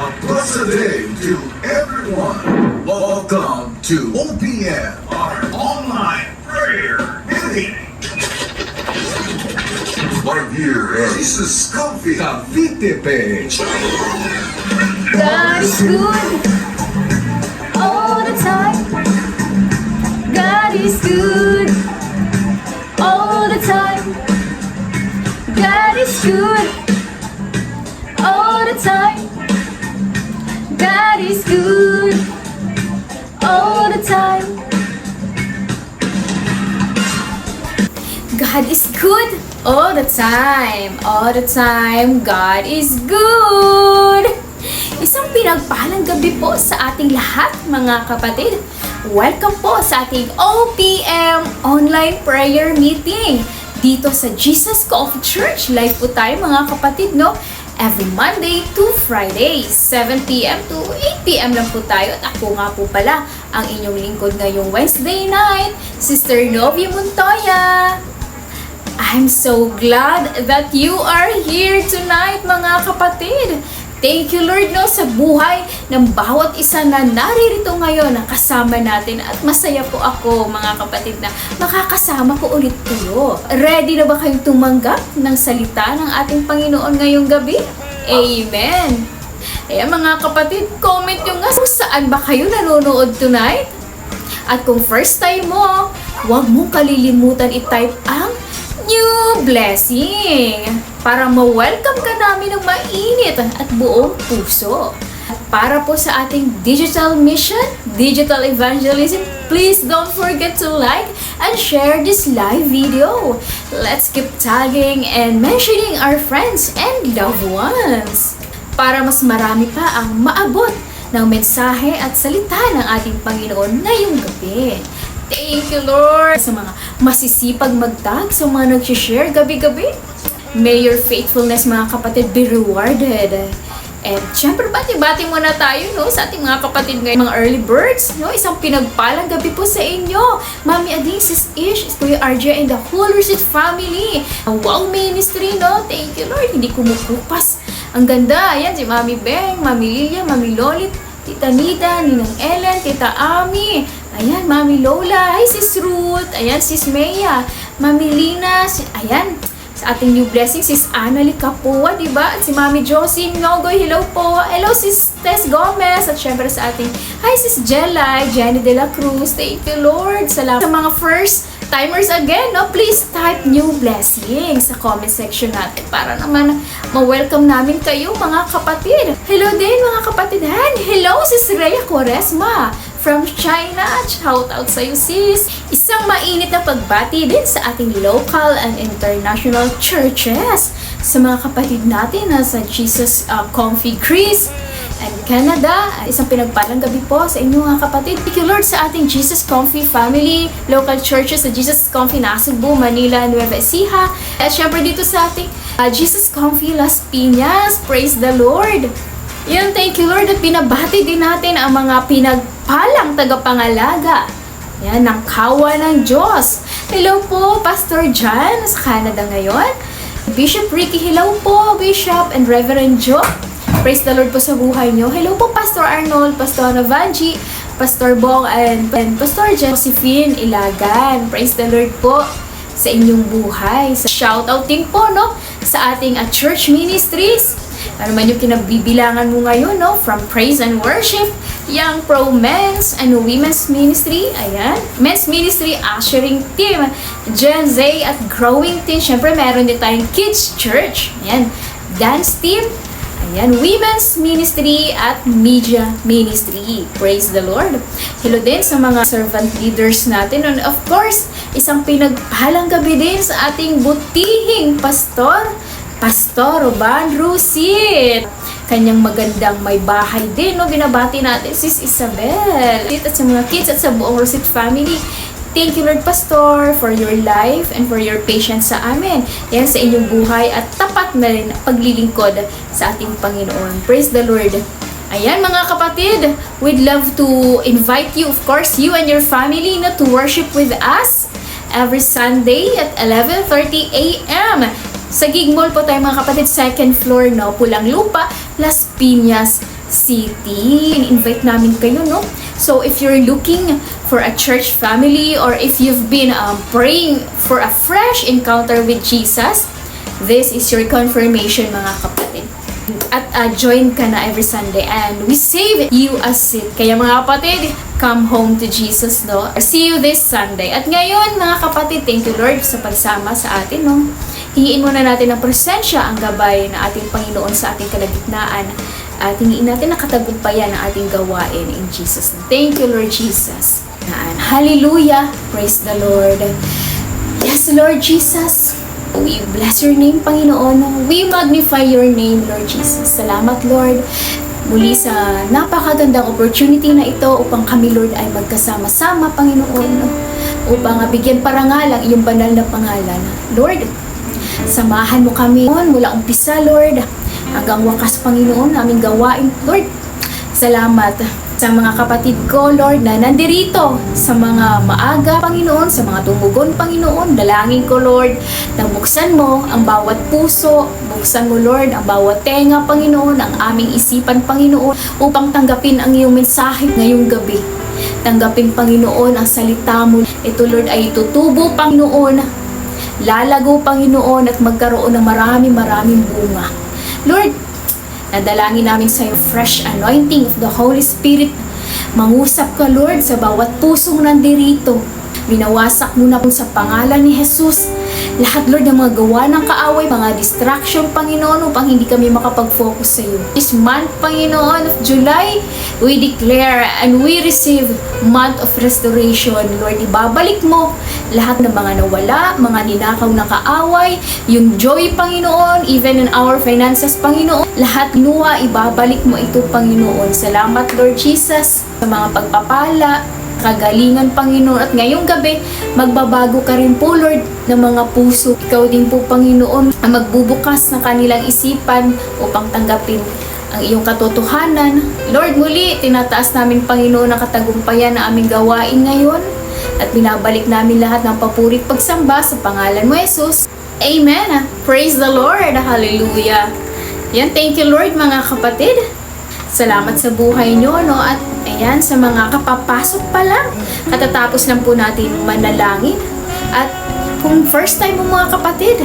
A blessed day to everyone. Welcome to OPM, our online prayer meeting. Right here at Jesus Coffee Cavite page. God is good all the time. God is good all the time. God is good all the time. God is good all the time. God is good all the time. All the time, God is good. Isang pinagpahalang gabi po sa ating lahat, mga kapatid. Welcome po sa ating OPM online prayer meeting dito sa Jesus Coffee Church. Live po tayo, mga kapatid, no? Every Monday to Friday, 7 p.m. to 8 p.m. lang po tayo. At ako nga po pala ang inyong lingkod ngayong Wednesday night, Sister Novia Montoya. I'm so glad that you are here tonight, mga kapatid. Thank you, Lord, no, sa buhay ng bawat isa na naririto ngayon na kasama natin. At masaya po ako, mga kapatid, na makakasama ko ulit kayo. Ready na ba kayong tumanggap ng salita ng ating Panginoon ngayong gabi? Amen! Ayan, mga kapatid, comment nyo nga kung saan ba kayo nanonood tonight. At kung first time mo, huwag mong kalilimutan i-type ang new blessing para ma-welcome ka namin ng mainit at buong puso. At para po sa ating digital mission, digital evangelism, please don't forget to like and share this live video. Let's keep tagging and mentioning our friends and loved ones para mas marami pa ang maabot ng mensahe at salita ng ating Panginoon ngayong gabi. Thank you, Lord, sa mga masisipag magtag, sa mga nag-share gabi-gabi. May your faithfulness, mga kapatid, be rewarded. And syempre, bati-bati muna tayo, no, sa ating mga kapatid ngayon, mga early birds, no? Isang pinagpalang gabi po sa inyo. Mami Ading, Sis Ish, Kuya RJ, and the whole Receipt family. Wow ministry, no? Thank you, Lord. Hindi kumukupas. Ang ganda. Ayan, si Mami Beng, Mami Lilia, Mami Lolit, Tita Nida, Ninang Ellen, Tita Ami. Ayan, Mami Lola. Hi, Sis Ruth. Ayan, Sis Mea. Mami Lina. Ayan, sa ating new blessing, Sis Annalie Capua, diba? At si Mami Josie Nogoy. Hello po. Hello, Sis Tess Gomez. At syempre sa ating, hi, Sis Jelay, Jenny De La Cruz. Thank you, Lord. Salamat sa mga first timers again, no? Please type new blessing sa comment section natin para naman ma-welcome namin kayo, mga kapatid. Hello din, mga kapatidan. Hello, Sis Rhea Quaresma from China. Shout out sa iyo, sis. Isang mainit na pagbati din sa ating local and international churches. Sa mga kapatid natin na sa Jesus Coffee Greece and Canada. Isang pinagpalang gabi po sa inyo, mga kapatid. Thank you, Lord, sa ating Jesus Coffee family, local churches sa Jesus Coffee Nasugbu, Manila, Nueva Ecija. At syempre dito sa ating Jesus Coffee Las Piñas. Praise the Lord! Yan, thank you, Lord, at binabati din natin ang mga pinagpalang tagapangalaga. Yan, ng kawa ng Diyos. Hello po, Pastor John sa Canada ngayon. Bishop Ricky, hello po, Bishop and Reverend Joe. Praise the Lord po sa buhay nyo. Hello po, Pastor Arnold, Pastor Navanji, Pastor Bong, and Pastor Josephine Ilagan. Praise the Lord po sa inyong buhay. Shoutout din po, no, sa ating church ministries. Ano man yung kinabibilangan mo ngayon, no? From praise and worship, Young Pro Men's and Women's Ministry, ayan. Men's Ministry, Ushering Team, Gen Z at Growing Team. Siyempre, meron din tayong Kids Church, ayan. Dance Team, ayan. Women's Ministry at Media Ministry. Praise the Lord. Hello din sa mga servant leaders natin. And of course, isang pinagpahalang gabi din sa ating butihing pastor, Pastor Roban Rusit. Kanyang magandang may bahay din, no? Binabati natin Sis Isabel. At sa mga kids at sa buong Rusit family. Thank you, Lord Pastor, for your life and for your patience sa amin. Yan, sa inyong buhay at tapat na rin paglilingkod sa ating Panginoon. Praise the Lord. Ayan, mga kapatid, we'd love to invite you, of course, you and your family, na to worship with us every Sunday at 11:30 a.m. Sa Gig Mall po tayo, mga kapatid, second floor, no? Pulang Lupa, Las Piñas, City. In-invite namin kayo, no? So, if you're looking for a church family or if you've been praying for a fresh encounter with Jesus, this is your confirmation, mga kapatid. At join ka na every Sunday and we save you a seat. Kaya mga kapatid, come home to Jesus, no? See you this Sunday. At ngayon, mga kapatid, thank you Lord sa pagsama sa atin, no? Hingiin muna natin ng presensya, ang gabay na ating Panginoon sa ating kalagitnaan. At hingiin natin ang katagumpayan ng ating gawain in Jesus. Thank you, Lord Jesus. Hallelujah! Praise the Lord. Yes, Lord Jesus. We bless your name, Panginoon. We magnify your name, Lord Jesus. Salamat, Lord. Muli sa napakagandang opportunity na ito upang kami, Lord, ay magkasama-sama, Panginoon. Upang bigyan parangal ang iyong banal na pangalan. Lord, samahan mo kami mula umpisa, Lord, hanggang wakas, Panginoon, aming gawain. Lord, salamat sa mga kapatid ko, Lord, na nandirito sa mga maaga, Panginoon, sa mga tumugon, Panginoon. Dalangin ko, Lord, na buksan mo ang bawat puso, buksan mo, Lord, ang bawat tenga, Panginoon, ang aming isipan, Panginoon, upang tanggapin ang iyong mensahe ngayong gabi. Tanggapin, Panginoon, ang salita mo. Ito, Lord, ay tutubo, Panginoon, lalago, Panginoon, at magkaroon ng maraming bunga. Lord, nadalangin namin sa iyo fresh anointing of the Holy Spirit. Mangusap ka, Lord, sa bawat pusong nandirito. Binawasak mo na po sa pangalan ni Jesus lahat, Lord, ng mga gawa ng kaaway, mga distraction, Panginoon, upang hindi kami makapag-focus sa iyo. This month, Panginoon, of July, we declare and we receive month of restoration. Lord, ibabalik mo lahat ng mga nawala, mga ninakaw na kaaway, yung joy, Panginoon, even in our finances, Panginoon, lahat nuha, ibabalik mo ito, Panginoon. Salamat, Lord Jesus, sa mga pagpapala, kagalingan, Panginoon. At ngayong gabi, magbabago ka rin po, Lord, ng mga puso. Ikaw din po, Panginoon, ang magbubukas ng kanilang isipan upang tanggapin ang iyong katotohanan. Lord, muli, tinataas namin, Panginoon, ang katagumpayan na aming gawain ngayon at binabalik namin lahat ng papurit pagsamba sa pangalan mo, Jesus. Amen. Praise the Lord. Hallelujah. Yan, thank you, Lord, mga kapatid. Salamat sa buhay nyo, no? At ayan, sa mga kapapasok pa lang, katatapos lang po natin manalangin. At kung first time mo, mga kapatid,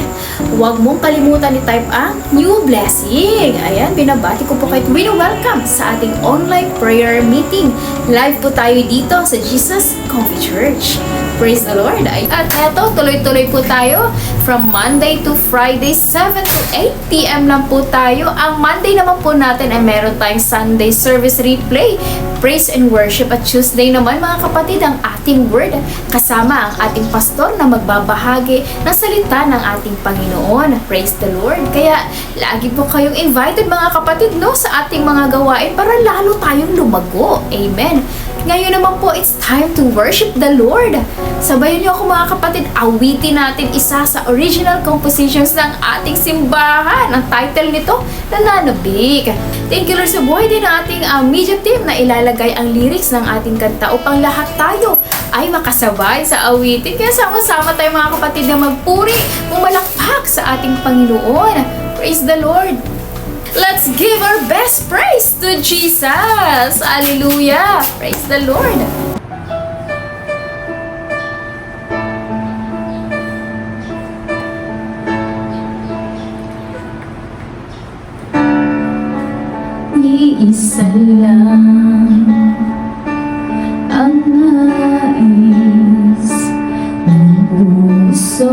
huwag mong kalimutan i-type ang new blessing. Ayan, binabati ko po kayo. Welcome sa ating online prayer meeting. Live po tayo dito sa Jesus Coffee Church. Praise the Lord. At eto, tuloy-tuloy po tayo from Monday to Friday, 7 to 8 p.m. lang po tayo. Ang Monday naman po natin ay meron tayong Sunday service replay, praise and worship. At Tuesday naman, mga kapatid, ang ating word kasama ang ating pastor na magbabahagi ng salita ng ating Panginoon. Praise the Lord. Kaya lagi po kayong invited, mga kapatid, no, sa ating mga gawain para lalo tayong lumago. Amen. Ngayon naman po, it's time to worship the Lord. Sabayan niyo ako, mga kapatid, awitin natin isa sa original compositions ng ating simbahan. Ang title nito, Nananabik. Thank you, Lord, sa buhay din ng ating media team na ilalagay ang lyrics ng ating kanta upang lahat tayo ay makasabay sa awitin. Kaya sama-sama tayo, mga kapatid, na magpuri, pumalakpak sa ating Panginoon. Praise the Lord. Let's give our best praise to Jesus. Hallelujah. Praise the Lord. Iisa lang ang nais ng puso,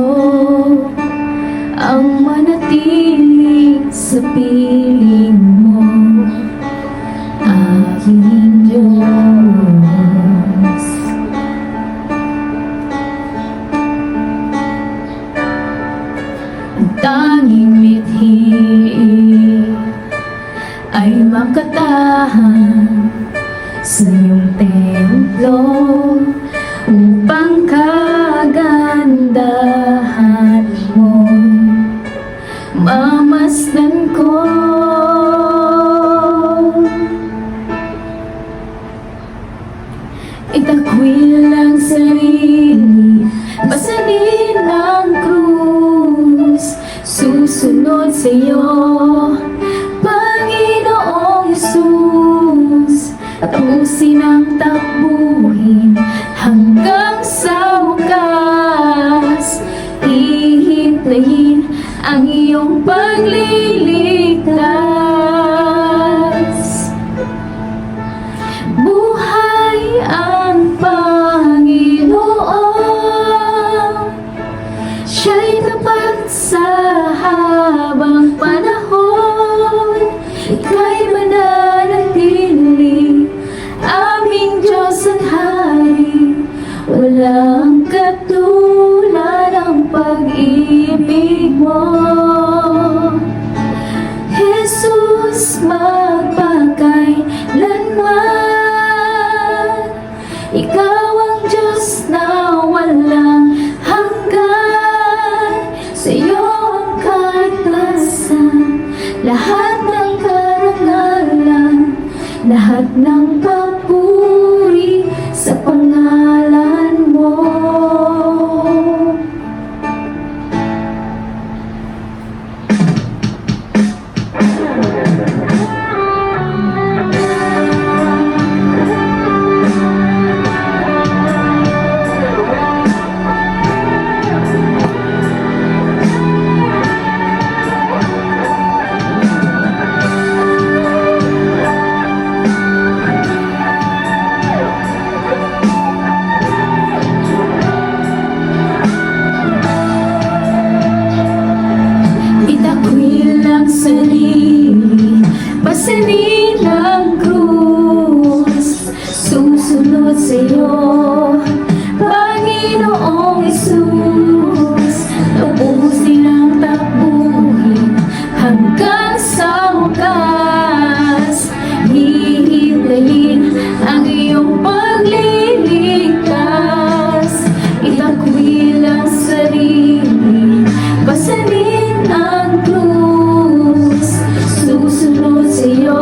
ang manatili sa piling mo, aking Diyos. Ang tanging mithi ay makatahan sa iyong templo upang kagandahan mo mamasdan ko. Itakwil ang sarili, pasanin ang krus, susunod sa iyo, Panginoong Jesus. Jesus magpakailanman. Ikaw ang Diyos na walang hanggan. Sa iyo ang kaligtasan, lahat ng karangalan, lahat ng papuri sa pangalan mo. Itakwil ang sarili, pasanin ang krus, susunod sa iyo, Panginoong Isus. Lubos nilang takbuhin hanggang sa wakas, hihintayin ang iyong pagliligtas. Itakwil ang sarili, pasanin ang krus, susunod sa iyo,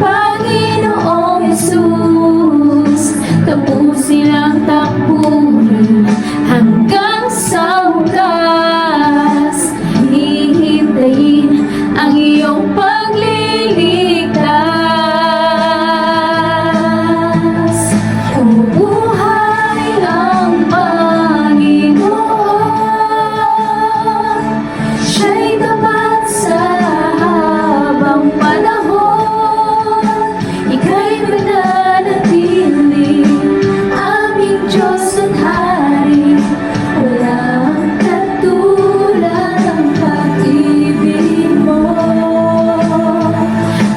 Panginoong Isus. Tapusin ang takbuhin hanggang sa wakas, hihintayin ang iyong pagliligtas. Buhay ang Panginoon, siya'y tapat sa habang panahon. Ika'y mananatili, aming Diyos at Hari. Walang katulad ang pag-ibig mo.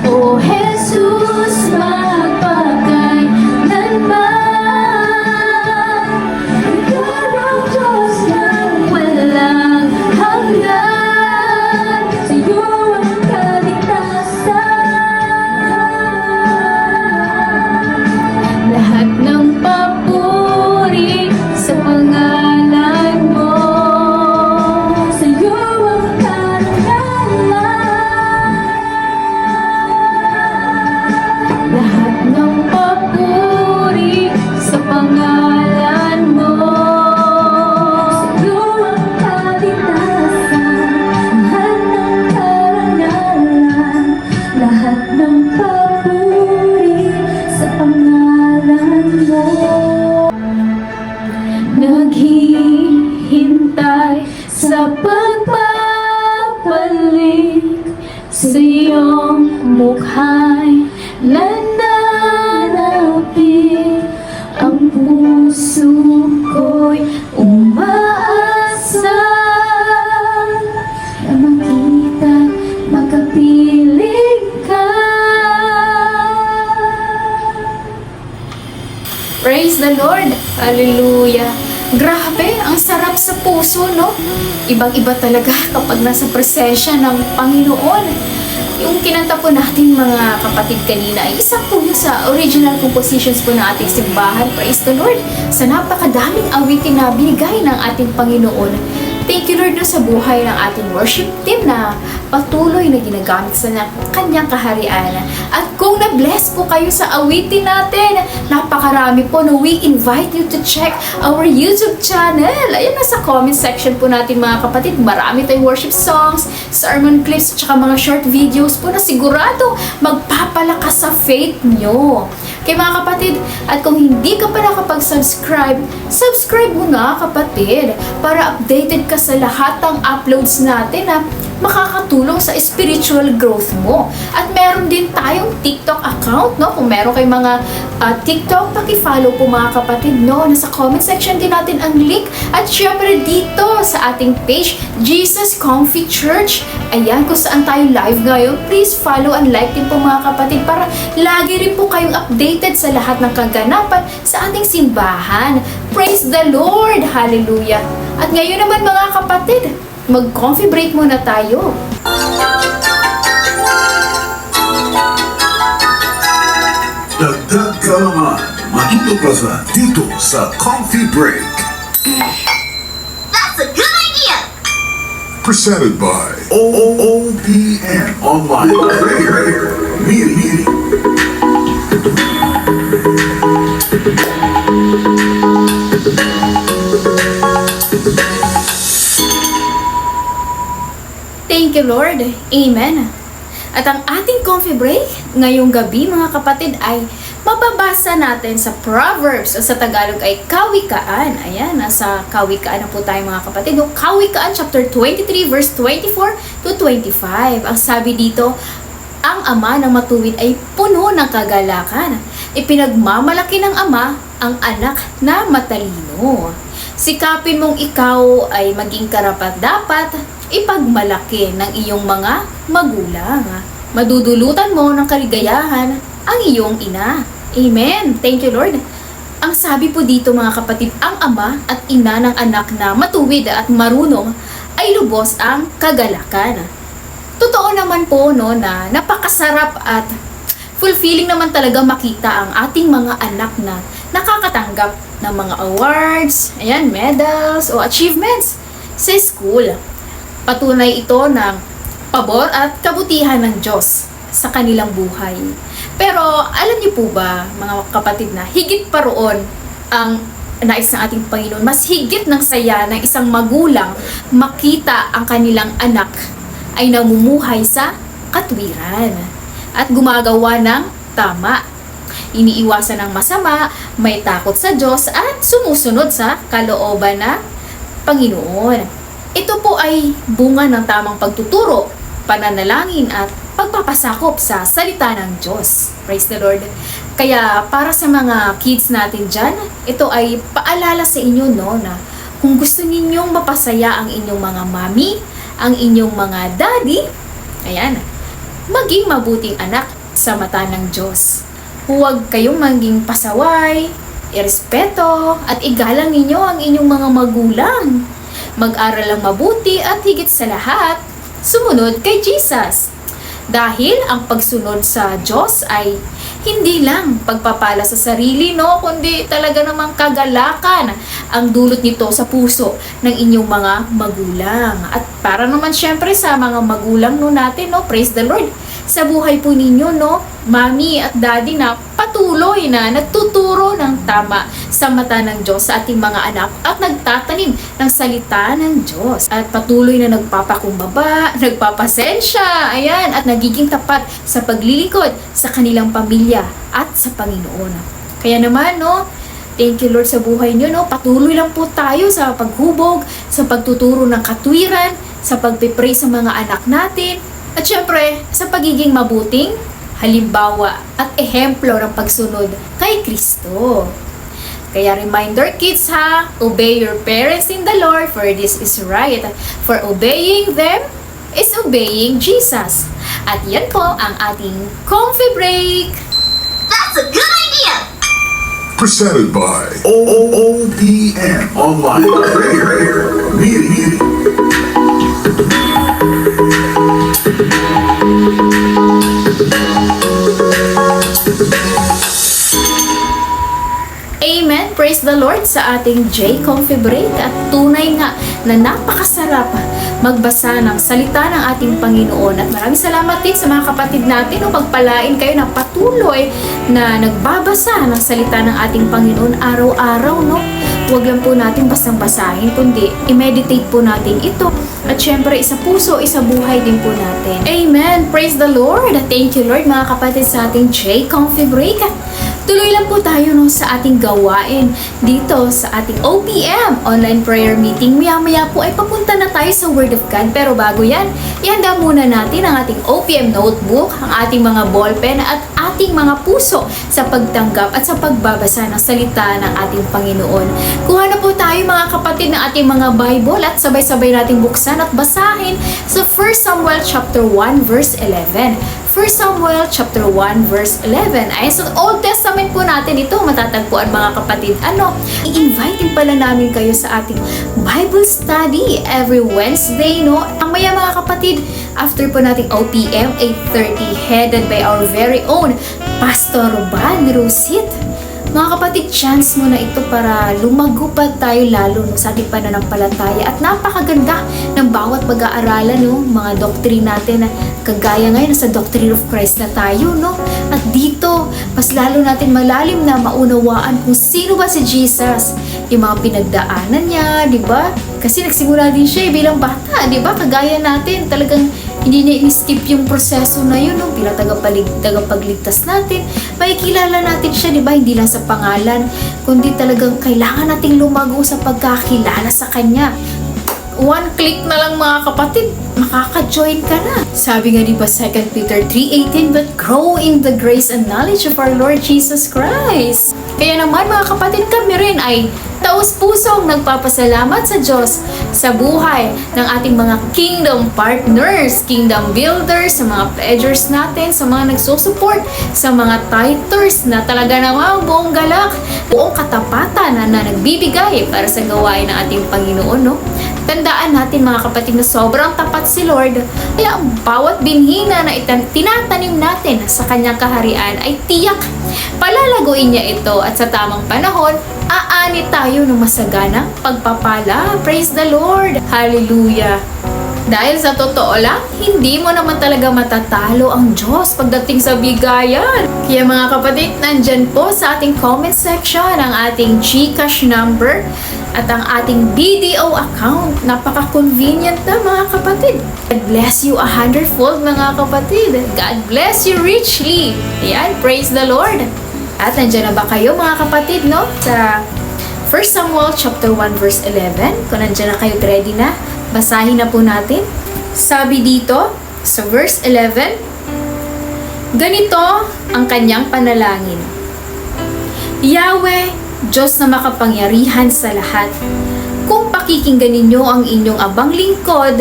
O Jesus, magpakailanman. Ikaw ang Diyos na walang hanggan. Sa iyo ang kaligtasan, lahat ng papuri sa pangalan mo. Sa iyo ang karangalan, lahat ng papuri sa pangalan mo. Sa iyo ang kaligtasan, lahat ng karangalan, lahat ng papuri sa pangalan mo. Naghihintay sa pagpapalik, sa iyong mukha'y nananapit. Ang puso ko'y umaasa na makita, makapiling ka. Praise the Lord! Hallelujah! Grabe, ang sarap sa puso, no? Ibang-iba talaga kapag nasa presensya ng Panginoon. Yung kinanta po natin mga kapatid kanina ay isa po yun sa original compositions po ng ating simbahan. Praise the Lord! Sa napakadaming awitin na binigay ng ating Panginoon. Thank you Lord no, sa buhay ng ating worship team na patuloy na ginagamit sa kanyang kaharian. At kung na-bless po kayo sa awitin natin, napakarami po no, we invite you to check our YouTube channel. Ayan, nasa comment section po natin mga kapatid. Marami tayong worship songs, sermon clips, at mga short videos po na sigurado magpapalakas sa faith nyo. Kaya mga kapatid, at kung hindi ka pa nakapag-subscribe, subscribe mo na kapatid para updated ka sa lahat ng uploads natin na makakatulong sa spiritual growth mo. At meron din tayong TikTok account, no? Kung meron kayong mga TikTok, paki-follow po mga kapatid, no? Nasa comment section din natin ang link. At syempre dito sa ating page, Jesus Comfy Church. Ayan, kung saan tayo live ngayon. Please follow and like din po mga kapatid para lagi rin po kayong updated sa lahat ng kaganapan sa ating simbahan. Praise the Lord! Hallelujah! At ngayon naman mga kapatid, mag-coffee break muna tayo. Ito Plaza, dito sa Coffee Break. That's a good idea! Presented by OPM Online Prayer Meeting. Thank you, Lord. Amen. At ang ating coffee break ngayong gabi, mga kapatid, ay mababasa natin sa Proverbs o sa Tagalog ay Kawikaan. Ayan, nasa Kawikaan na po tayo, mga kapatid. Yung Kawikaan chapter 23 verse 24 to 25. Ang sabi dito, ang ama ng matuwid ay puno ng kagalakan. Ipinagmamalaki ng ama ang anak na matalino. Sikapin mong ikaw ay maging karapat-dapat ipagmalaki ng iyong mga magulang. Madudulutan mo ng kaligayahan ang iyong ina. Amen. Thank you, Lord. Ang sabi po dito, mga kapatid, ang ama at ina ng anak na matuwid at marunong ay lubos ang kagalakan. Totoo naman po, no, na napakasarap at fulfilling naman talaga makita ang ating mga anak na nakakatanggap ng mga awards, ayan, medals o achievements sa school. Patunay ito ng pabor at kabutihan ng Diyos sa kanilang buhay. Pero alam niyo po ba, mga kapatid, na higit pa roon ang nais ng ating Panginoon. Mas higit ng saya ng isang magulang makita ang kanilang anak ay namumuhay sa katwiran at gumagawa ng tama. Iniiwasan ng masama, may takot sa Diyos at sumusunod sa kalooban ng Panginoon. Ito po ay bunga ng tamang pagtuturo, pananalangin at pagpapasakop sa salita ng Diyos. Praise the Lord. Kaya para sa mga kids natin dyan, ito ay paalala sa inyo, no, na kung gusto ninyong mapasaya ang inyong mga mami, ang inyong mga daddy, ayan, maging mabuting anak sa mata ng Diyos. Huwag kayong maging pasaway, irespeto, at igalang ninyo ang inyong mga magulang. Mag-aral lang mabuti at higit sa lahat, sumunod kay Jesus. Dahil ang pagsunod sa Diyos ay hindi lang pagpapala sa sarili, no, kundi talaga namang kagalakan ang dulot nito sa puso ng inyong mga magulang. At para naman syempre sa mga magulang, no, natin, no, praise the Lord, sa buhay po ninyo, no, mami at daddy na patuloy na nagtuturo ng tama sa mata ng Diyos sa ating mga anak at nagtatanim ng salita ng Diyos at patuloy na nagpapakumbaba, nagpapasensya, ayan, at nagiging tapat sa paglilingkod sa kanilang pamilya at sa Panginoon. Kaya naman, no, thank you, Lord, sa buhay niyo, no, patuloy lang po tayo sa paghubog, sa pagtuturo ng katwiran, sa pagpipray sa mga anak natin, at syempre, sa pagiging mabuting halimbawa at ehemplo ng pagsunod kay Kristo. Kaya reminder, kids, ha, obey your parents in the Lord, for this is right. For obeying them is obeying Jesus. At yan po ang ating coffee break. That's a good idea! Presented by OPM Online Prayer Meeting. Amen. Praise the Lord sa ating J Coffee Break. At tunay nga na napakasarap magbasa ng salita ng ating Panginoon. At maraming salamat din sa mga kapatid natin o pagpalain kayo na patuloy na nagbabasa ng salita ng ating Panginoon araw-araw, no? Huwag lang po natin bastang basahin, kundi i-meditate po natin ito. At syempre, isa puso, isa buhay din po natin. Amen. Praise the Lord. Thank you, Lord, mga kapatid, sa ating J Coffee Break. Tuloy lang po tayo, no, sa ating gawain dito sa ating OPM Online Prayer Meeting. Maya-maya po ay papunta na tayo sa Word of God. Pero bago yan, ihanda muna natin ang ating OPM notebook, ang ating mga ballpen at ating mga puso sa pagtanggap at sa pagbabasa ng salita ng ating Panginoon. Kuha na po tayo, mga kapatid, ng ating mga Bible at sabay-sabay nating buksan at basahin sa 1 Samuel chapter 1 verse 11. 1 Samuel chapter 1 verse 11. Ay, sa Old Testament po natin ito matatagpuan, mga kapatid. I-invite din pala namin kayo sa ating Bible study every Wednesday, no? Mamaya, mga kapatid, after po nating OPM 8:30, headed by our very own Pastor Roban Rosit. Mga kapatid, chance mo na ito para lumago pa tayo lalo no, sa ating pananampalataya. At napakaganda ng bawat pag-aaralan, no, mga doctrine natin na kagaya ngayon sa Doctrine of Christ na tayo. No? At dito, mas lalo natin malalim na maunawaan kung sino ba si Jesus. Yung mga pinagdaanan niya, di ba? Kasi nagsimula din siya bilang bata, di ba? Kagaya natin, talagang hindi niya in-skip yung proseso na yun, no? Bilang tagapagligtas natin. Makikilala natin siya, di ba? Hindi lang sa pangalan, kundi talagang kailangan nating lumago sa pagkakilala sa Kanya. One click na lang mga kapatid, makaka-join ka na. Sabi nga di ba 2 Peter 3:18, but grow in the grace and knowledge of our Lord Jesus Christ. Kaya naman mga kapatid, kami rin ay taus-pusong nagpapasalamat sa Diyos sa buhay ng ating mga kingdom partners, kingdom builders, sa mga pledgers natin, sa mga nagsusupport, sa mga tithers na talaga namang buong galak, buong katapatan na nagbibigay para sa gawain ng ating Panginoon, no? Tandaan natin mga kapatid na sobrang tapat si Lord, kaya ang bawat binhina na tinatanim natin sa Kanyang kaharian ay tiyak palalaguin niya ito at sa tamang panahon, aani tayo ng masaganang pagpapala. Praise the Lord! Hallelujah! Dahil sa totoo lang, hindi mo naman talaga matatalo ang Diyos pagdating sa bigayan. Kaya mga kapatid, nandyan po sa ating comment section ang ating GCash number at ang ating BDO account. Napaka-convenient na mga kapatid. God bless you 100-fold mga kapatid. God bless you richly. Ayan, praise the Lord. At nandyan na ba kayo mga kapatid, no? Sa 1 Samuel chapter 1 verse 11. Kung nandyan na kayo, ready na? Basahin na po natin. Sabi dito, sa verse 11, ganito ang kanyang panalangin. Yahweh, Diyos na makapangyarihan sa lahat, kung pakikinggan ninyo ang inyong abang lingkod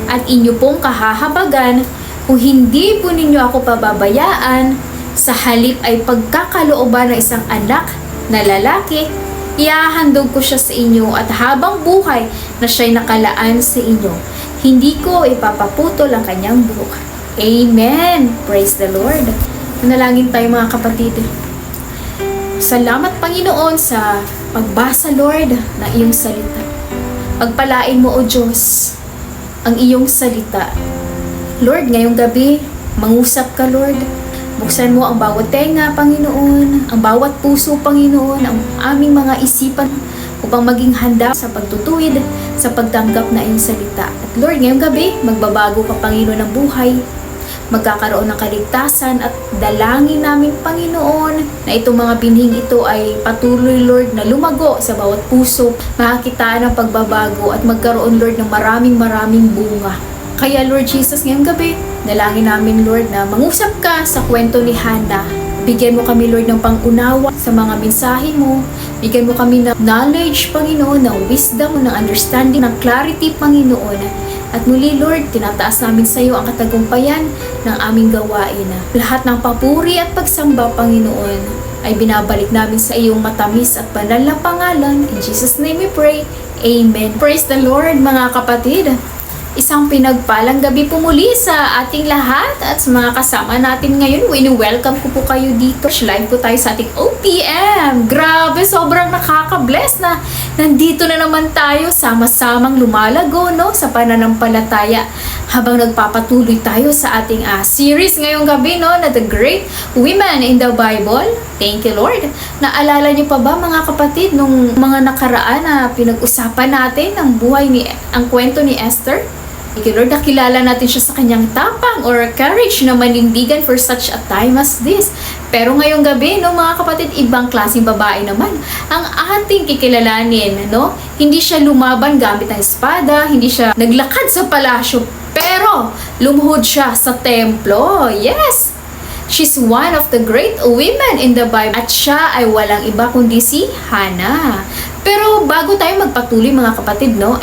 at inyo pong kahahabagan, kung hindi po ninyo ako pababayaan, sa halip ay pagkakalooban ng isang anak na lalaki, iahandog ko siya sa inyo at habang buhay na siya'y nakalaan sa inyo, hindi ko ipapaputol ang kanyang buhok. Amen! Praise the Lord! Manalangin tayo mga kapatid. Salamat Panginoon sa pagbasa, Lord, ng iyong salita. Pagpalain mo, O Diyos, ang iyong salita. Lord, ngayong gabi, mangusap ka, Lord. Buksan mo ang bawat tenga, Panginoon, ang bawat puso, Panginoon, ang aming mga isipan upang maging handa sa pagtutuwid, sa pagtanggap na iyong salita. At Lord, ngayong gabi, magbabago ka, Panginoon, ng buhay. Magkakaroon ng kaligtasan at dalangin namin, Panginoon, na itong mga binhing ito ay patuloy, Lord, na lumago sa bawat puso, makakitaan ng pagbabago at magkaroon, Lord, ng maraming bunga. Kaya Lord Jesus, ngayong gabi, dalangin namin Lord na mangusap ka sa kwento ni Hannah. Bigyan mo kami Lord ng pangunawa sa mga mensahe mo. Bigyan mo kami ng knowledge, Panginoon, ng wisdom, ng understanding, ng clarity, Panginoon. At muli Lord, tinataas namin sa iyo ang katagumpayan ng aming gawain. Lahat ng papuri at pagsamba, Panginoon, ay binabalik namin sa iyong matamis at banal na pangalan. In Jesus' name we pray. Amen. Praise the Lord mga kapatid. Isang pinagpalang gabi po muli sa ating lahat at sa mga kasama natin ngayon. Wini-welcome ko po kayo dito. Live po tayo sa ating OPM. Grabe, sobrang nakaka-bless na nandito na naman tayo sama-samang lumalago, no, sa pananampalataya habang nagpapatuloy tayo sa ating series ngayong gabi, no, na The Great Women in the Bible. Thank you, Lord. Naalala niyo pa ba mga kapatid nung mga nakaraan na pinag-usapan natin ang kwento ni Esther? Thank you, Lord, nakilala natin siya sa kanyang tapang or courage na manindigan for such a time as this. Pero ngayong gabi, no, mga kapatid, ibang klaseng babae naman ang ating kikilalanin, no? Hindi siya lumaban gamit ang espada, hindi siya naglakad sa palasyo, pero lumuhod siya sa templo. Yes! She's one of the great women in the Bible at siya ay walang iba kundi si Hannah. Pero bago tayo magpatuloy mga kapatid, no,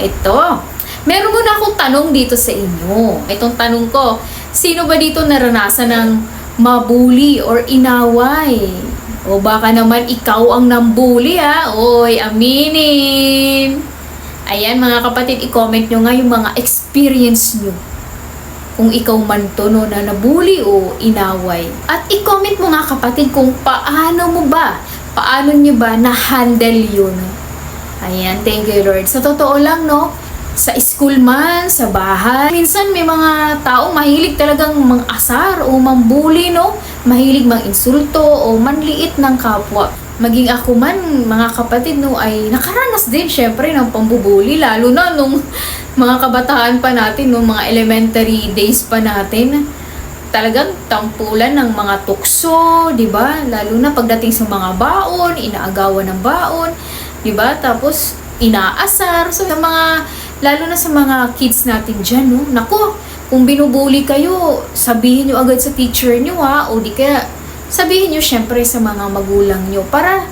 meron muna akong tanong dito sa inyo. Itong tanong ko, sino ba dito naranasan ng mabuli or inaway? O baka naman ikaw ang nambuli ha? Oy, aminin! Ayan mga kapatid, i-comment nyo nga yung mga experience nyo. Kung ikaw man to, no, na nabuli o inaway. At i-comment mo nga kapatid kung paano mo ba Paano nyo ba na-handle yun? Ayan, thank you Lord. Sa totoo lang, no? Sa school man, sa bahay. Minsan may mga tao mahilig talagang mang-asar o mambuli, no? Mahilig mang-insulto o manliit ng kapwa. Maging ako man, mga kapatid, no, ay nakaranas din syempre ng pambubuli. Lalo na nung mga kabataan pa natin, no, mga elementary days pa natin. Talagang tampulan ng mga tukso, di ba? Lalo na pagdating sa mga baon, inaagawan ng baon, di ba? Tapos, inaasar. So, sa mga, lalo na sa mga kids natin dyan, no? Naku, kung binubuli kayo, sabihin nyo agad sa teacher nyo, ha? O di kaya, sabihin nyo syempre sa mga magulang nyo para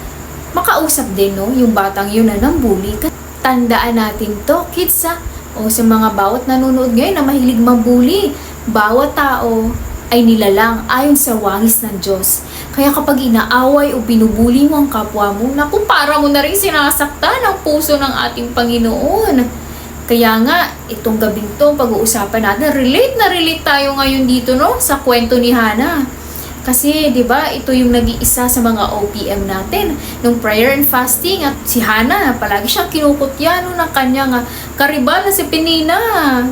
makausap din, no? Yung batang yun na nang bully. Tandaan natin to, kids, ha? O sa mga bawat nanonood ngayon na mahilig mambuli, bawat tao ay nilalang ayon sa wangis ng Diyos. Kaya kapag inaaway o binubuli mo ang kapwa mo, naku, para mo na rin sinasaktan ang puso ng ating Panginoon. Kaya nga, itong gabing to, pag-uusapan natin, relate na relate tayo ngayon dito, no? Sa kwento ni Hannah. Kasi, di ba, ito yung nag-iisa sa mga OPM natin. Nung prayer and fasting, at si Hannah, palagi siyang kinukutya no, ng kanyang karibal na si Penina.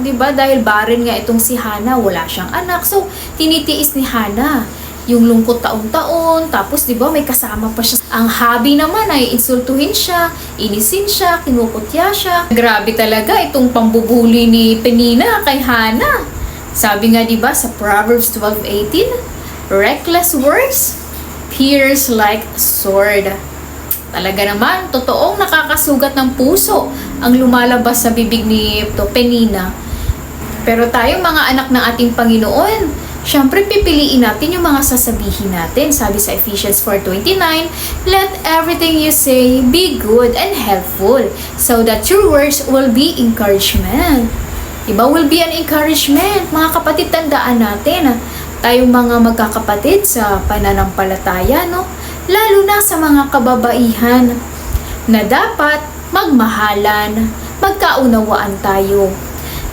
Di ba? Dahil barren nga itong si Hannah, wala siyang anak. So, tinitiis ni Hannah yung lungkot taon-taon. Tapos, di ba, may kasama pa siya. Ang hobby naman ay insultuhin siya, inisin siya, kinukutya siya. Grabe talaga itong pambubuli ni Penina kay Hannah. Sabi nga, di ba, sa Proverbs 12:18, reckless words pierce like sword. Talaga naman, totoong nakakasugat ng puso ang lumalabas sa bibig ni Penina. Pero tayong mga anak ng ating Panginoon, syempre pipiliin natin yung mga sasabihin natin. Sabi sa Ephesians 4:29, let everything you say be good and helpful, so that your words will be encouragement. Diba? Will be an encouragement. Mga kapatid, tandaan natin, tayong mga magkakapatid sa pananampalataya, no? Lalo na sa mga kababaihan, na dapat magmahalan, magkaunawaan tayo.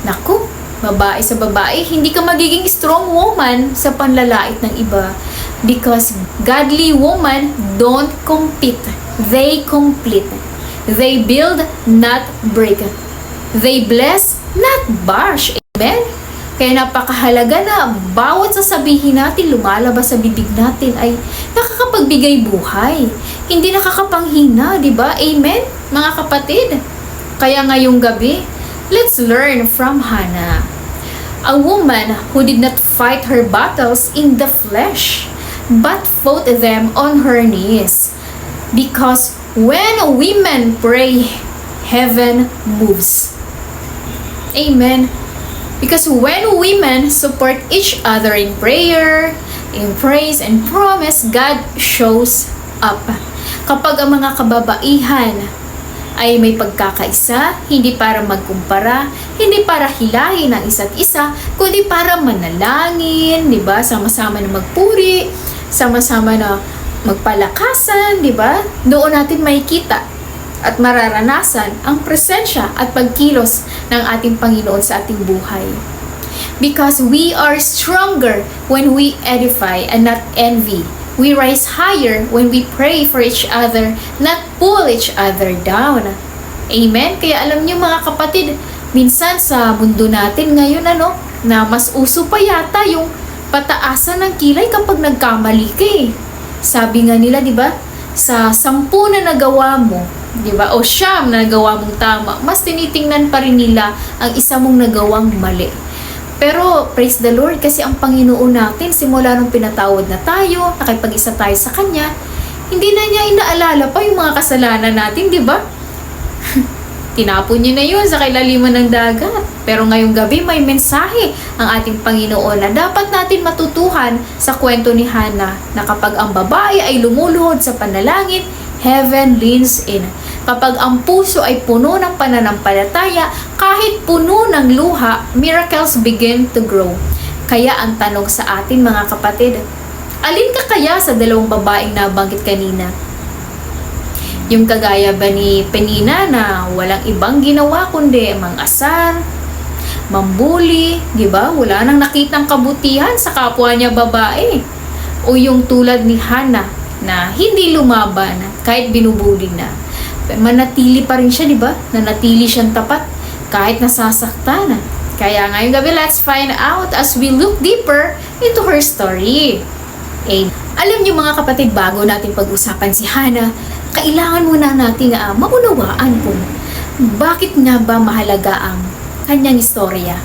Naku, babae sa babae, hindi ka magiging strong woman sa panlalait ng iba. Because godly woman don't compete. They complete. They build, not break. They bless, not bash. Amen? Kaya napakahalaga na bawat sasabihin natin lumalabas sa bibig natin ay nakakapagbigay buhay. Hindi nakakapanghina, di ba? Amen? Mga kapatid. Kaya ngayong gabi, let's learn from Hannah. A woman who did not fight her battles in the flesh, but fought them on her knees. Because when women pray, heaven moves. Amen. Because when women support each other in prayer, in praise and promise, God shows up. Kapag ang mga kababaihan ay may pagkakaisa, hindi para magkumpara, hindi para hilahin ang isa't isa, kundi para manalangin, di ba? Sama-sama na magpuri, sama-sama na magpalakasan, di ba? Doon natin makikita at mararanasan ang presensya at pagkilos ng ating Panginoon sa ating buhay. Because we are stronger when we edify and not envy. We rise higher when we pray for each other, not pull each other down. Amen? Kaya alam niyo mga kapatid, minsan sa mundo natin ngayon, na mas uso pa yata yung pataasan ng kilay kapag nagkamali ka eh. Sabi nga nila, di ba? Sa 10 na nagawa mo, di ba? O 9 na nagawa mong tama, mas tinitingnan pa rin nila ang isa mong nagawang mali. Pero, praise the Lord, kasi ang Panginoon natin, simula nung pinatawad na tayo, nakipag-isa tayo sa Kanya, hindi na niya inaalala pa yung mga kasalanan natin, di ba? Tinapon niya na yun sa kailaliman ng dagat. Pero ngayong gabi, may mensahe ang ating Panginoon na dapat natin matutuhan sa kwento ni Hannah, na kapag ang babae ay lumuluhod sa panalangin, heaven leans in. Kapag ang puso ay puno ng pananampalataya, kahit puno ng luha, miracles begin to grow. Kaya ang tanong sa atin mga kapatid, alin ka kaya sa 2 babaeng nabanggit kanina? Yung kagaya ba ni Penina na walang ibang ginawa kundi mang-asar, mambuli, di ba? Wala nang nakitang kabutihan sa kapwa niya babae. O yung tulad ni Hannah na hindi lumaban kahit binubuli na. Manatili pa rin siya, di ba? Nanatili siyang tapat kahit nasasaktan. Kaya ngayong gabi, let's find out as we look deeper into her story. Alam niyo mga kapatid, bago natin pag-usapan si Hannah, kailangan muna natin maunawaan kung bakit nga ba mahalaga ang kanyang istorya.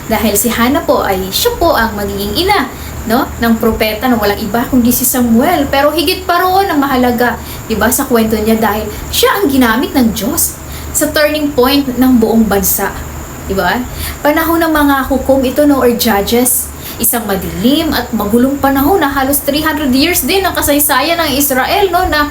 Dahil si Hannah po ay siya po ang magiging ina, no, ng propeta na walang iba kundi si Samuel. Pero higit pa roon ang mahalaga, 'di ba, sa kwento niya dahil siya ang ginamit ng Diyos sa turning point ng buong bansa. 'Di ba? Panahon ng mga hukom ito, no, or judges. Isang madilim at magulong panahon na halos 300 years din ang kasaysayan ng Israel, no, na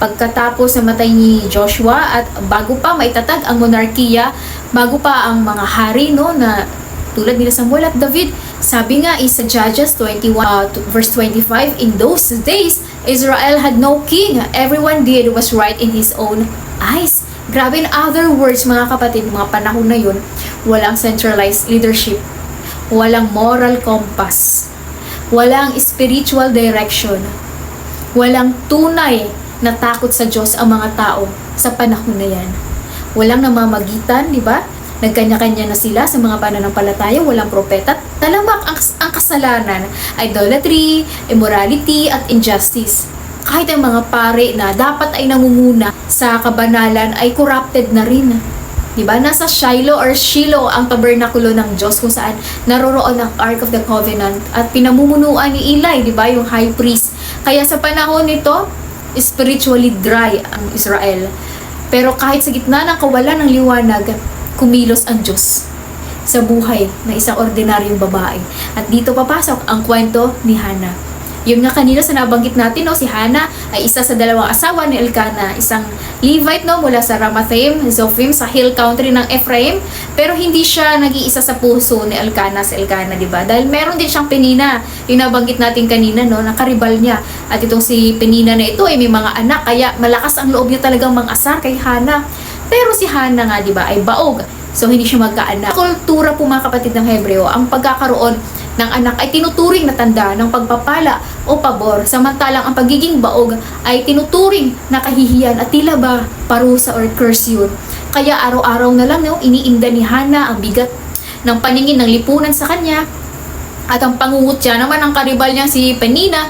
pagkatapos sa matay ni Joshua at bago pa maitatag ang monarkiya, bago pa ang mga hari, no, na tulad nila Samuel at David. Sabi nga is sa Judges 21 verse 25, in those days Israel had no king, everyone did was right in his own eyes. Grabe, in other words mga kapatid, mga panahon na yun, walang centralized leadership, walang moral compass, walang spiritual direction, walang tunay na takot sa Diyos ang mga tao sa panahon na yan. Walang namamagitan, di ba? Nagkanya-kanya na sila sa mga pananampalataya, walang propeta. Talamak ang kasalanan, idolatry, immorality, at injustice. Kahit ang mga pare na dapat ay nangunguna sa kabanalan ay corrupted na rin. Diba? Nasa Shiloh ang tabernakulo ng Diyos kung saan naroroon ang Ark of the Covenant at pinamumunuan ni Eli, diba? Yung high priest. Kaya sa panahon nito, spiritually dry ang Israel. Pero kahit sa gitna ng kawalan ng liwanag, kumilos ang Diyos sa buhay ng isang ordinaryong babae. At dito papasok ang kwento ni Hannah. Yun nga kanina sa nabanggit natin, no, si Hannah ay isa sa dalawang asawa ni Elkanah, isang Levite, no, mula sa Ramathaim, Zophim, sa hill country ng Ephraim. Pero hindi siya nag-iisa sa puso ni Elkanah, si Elkanah, di ba? Dahil meron din siyang Penina, yung nabanggit natin kanina, no, na karibal niya. At itong si Penina na ito ay may mga anak, kaya malakas ang loob niya talagang mang-asar kay Hannah. Pero si Hannah nga, di ba, ay baog. So, hindi siya magkaanak. Kultura po mga kapatid ng Hebreo, ang pagkakaroon ng anak ay tinuturing na tanda ng pagpapala o pabor. Samantalang ang pagiging baog ay tinuturing na kahihiyan at tila ba parusa or curse yun. Kaya araw-araw na lang, no, iniinda ni Hannah ang bigat ng paningin ng lipunan sa kanya. At ang pangungutya naman ng karibal niyang si Penina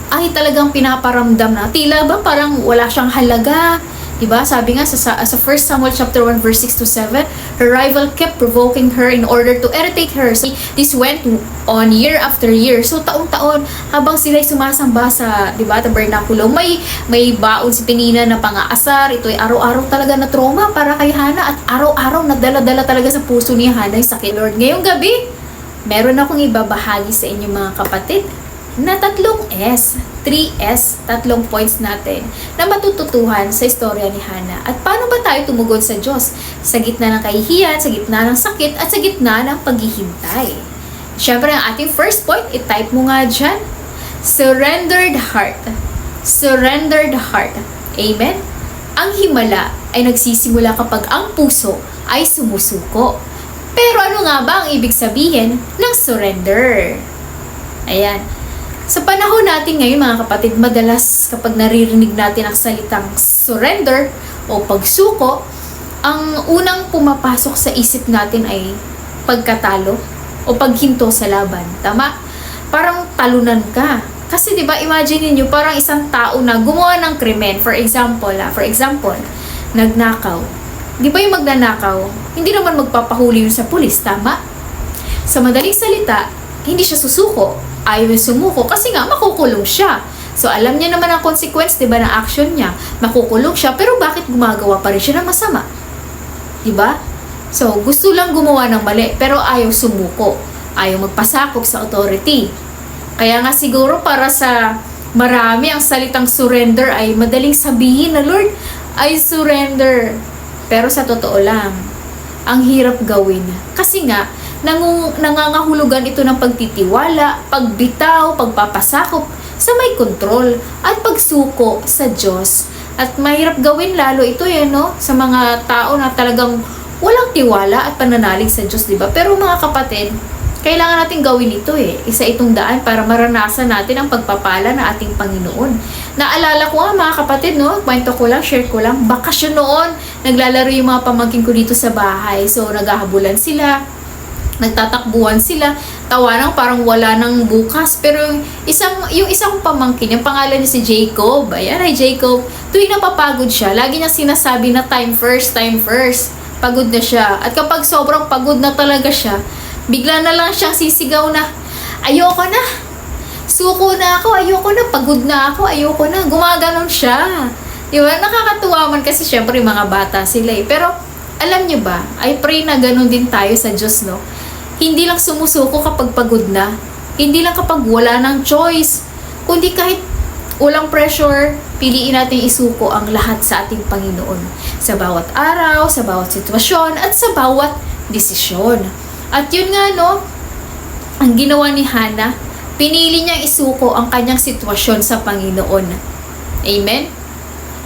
ay talagang pinaparamdam na tila ba parang wala siyang halaga. Diba? Sabi nga sa 1 Samuel chapter 1 verse 6 to 7, her rival kept provoking her in order to irritate her. So, this went on year after year. So taon-taon habang sila'y sumasamba sa, diba, tabernakulo, may baon si Penina na pang-aasar. Ito ay araw-araw talaga na trauma para kay Hannah at araw-araw nadala-dala talaga sa puso ni Hannah yung sakit. Lord, ngayong gabi, meron akong ibabahagi sa inyo mga kapatid na 3 points natin na matututuhan sa istorya ni Hannah. At paano ba tayo tumugon sa Diyos sa gitna ng kahihiyan, sa gitna ng sakit, at sa gitna ng paghihintay? Siyempre, ang ating first point, i-type mo nga dyan, surrendered heart. Surrendered heart. Amen? Ang himala ay nagsisimula kapag ang puso ay sumusuko. Pero ano nga ba ang ibig sabihin ng surrender? Ayan. Sa panahon natin ngayon mga kapatid, madalas kapag naririnig natin ang salitang surrender o pagsuko, ang unang pumapasok sa isip natin ay pagkatalo o paghinto sa laban. Tama? Parang talunan ka. Kasi 'di ba, imagine niyo parang isang tao na gumawa ng krimen, for example, nagnakaw. 'Di ba yung magnanakaw, hindi naman magpapahuli yun sa pulis, tama? Sa madaling salita, hindi siya susuko. Ayaw sumuko kasi nga makukulong siya. So alam niya naman ang consequence, 'di ba, ng action niya. Makukulong siya, pero bakit gumagawa pa rin siya ng masama? 'Di ba? So gusto lang gumawa ng mali pero ayaw sumuko. Ayaw magpasakop sa authority. Kaya nga siguro para sa marami ang salitang surrender ay madaling sabihin na, Lord, I surrender. Pero sa totoo lang, ang hirap gawin. Kasi nga nangangahulugan ito ng pagtitiwala, pagbitaw, pagpapasakop sa may kontrol at pagsuko sa Diyos. At mahirap gawin lalo ito no, sa mga tao na talagang walang tiwala at pananalig sa Diyos, diba? Pero mga kapatid, Kailangan natin gawin ito Isa itong daan para maranasan natin ang pagpapala ng ating Panginoon. Naalala ko nga mga kapatid, no? Kwento ko lang, share ko lang. Bakasyon noon, naglalaro yung mga pamangkin ko dito sa bahay. So, naghahabulan sila, nagtatakbuhan sila, tawanang parang wala nang bukas. Pero yung isang pamangkin, yung pangalan niya si Jacob. Ayan, ay Jacob. Tuwing napapagod siya, lagi niya sinasabi na time first, time first. Pagod na siya. At kapag sobrang pagod na talaga siya, bigla na lang siyang sisigaw na, ayoko na. Suko na ako, ayoko na. Pagod na ako, ayoko na. Gumaganon siya. Diba? Nakakatuwa man kasi syempre mga bata sila Pero alam niyo ba, I pray na ganun din tayo sa Diyos, no? Hindi lang sumusuko kapag pagod na. Hindi lang kapag wala ng choice. Kundi kahit walang pressure, piliin natin isuko ang lahat sa ating Panginoon. Sa bawat araw, sa bawat sitwasyon, at sa bawat desisyon. At yun nga, no, ang ginawa ni Hannah, pinili niyang isuko ang kanyang sitwasyon sa Panginoon. Amen?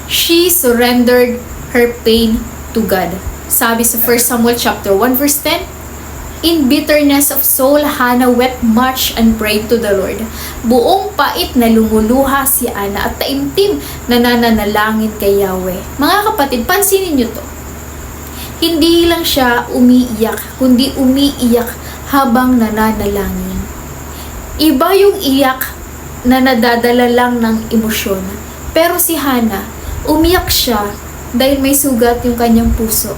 She surrendered her pain to God. Sabi sa 1 Samuel chapter 1 verse 10, in bitterness of soul, Hannah wept much and prayed to the Lord. Buong pait na lumuluha si Hannah at taimtim na nananalangin kay Yahweh. Mga kapatid, pansinin niyo to. Hindi lang siya umiiyak, kundi umiiyak habang nananalangin. Iba yung iyak na nadadala lang ng emosyon. Pero si Hannah, umiyak siya dahil may sugat yung kanyang puso.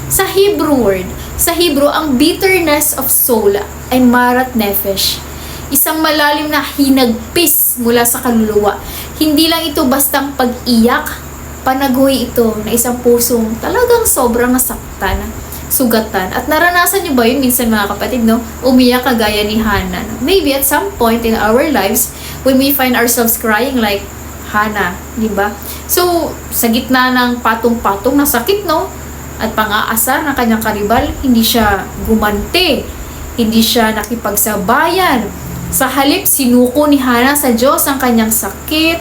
Sa Hebrew, ang bitterness of soul ay marat nefesh. Isang malalim na hinagpis mula sa kaluluwa. Hindi lang ito bastang pag-iyak, panagoy ito na isang pusong talagang sobrang nasaktan, sugatan. At naranasan niyo ba yun minsan mga kapatid, no? Umiyak kagaya ni Hannah. Maybe at some point in our lives, when we find ourselves crying like Hannah, di ba? So, sa gitna ng patong-patong na sakit, no? At pang-aasar ng kanyang karibal, hindi siya gumante. Hindi siya nakipagsabayan. Sa halip, sinuko ni Hannah sa Diyos ang kanyang sakit,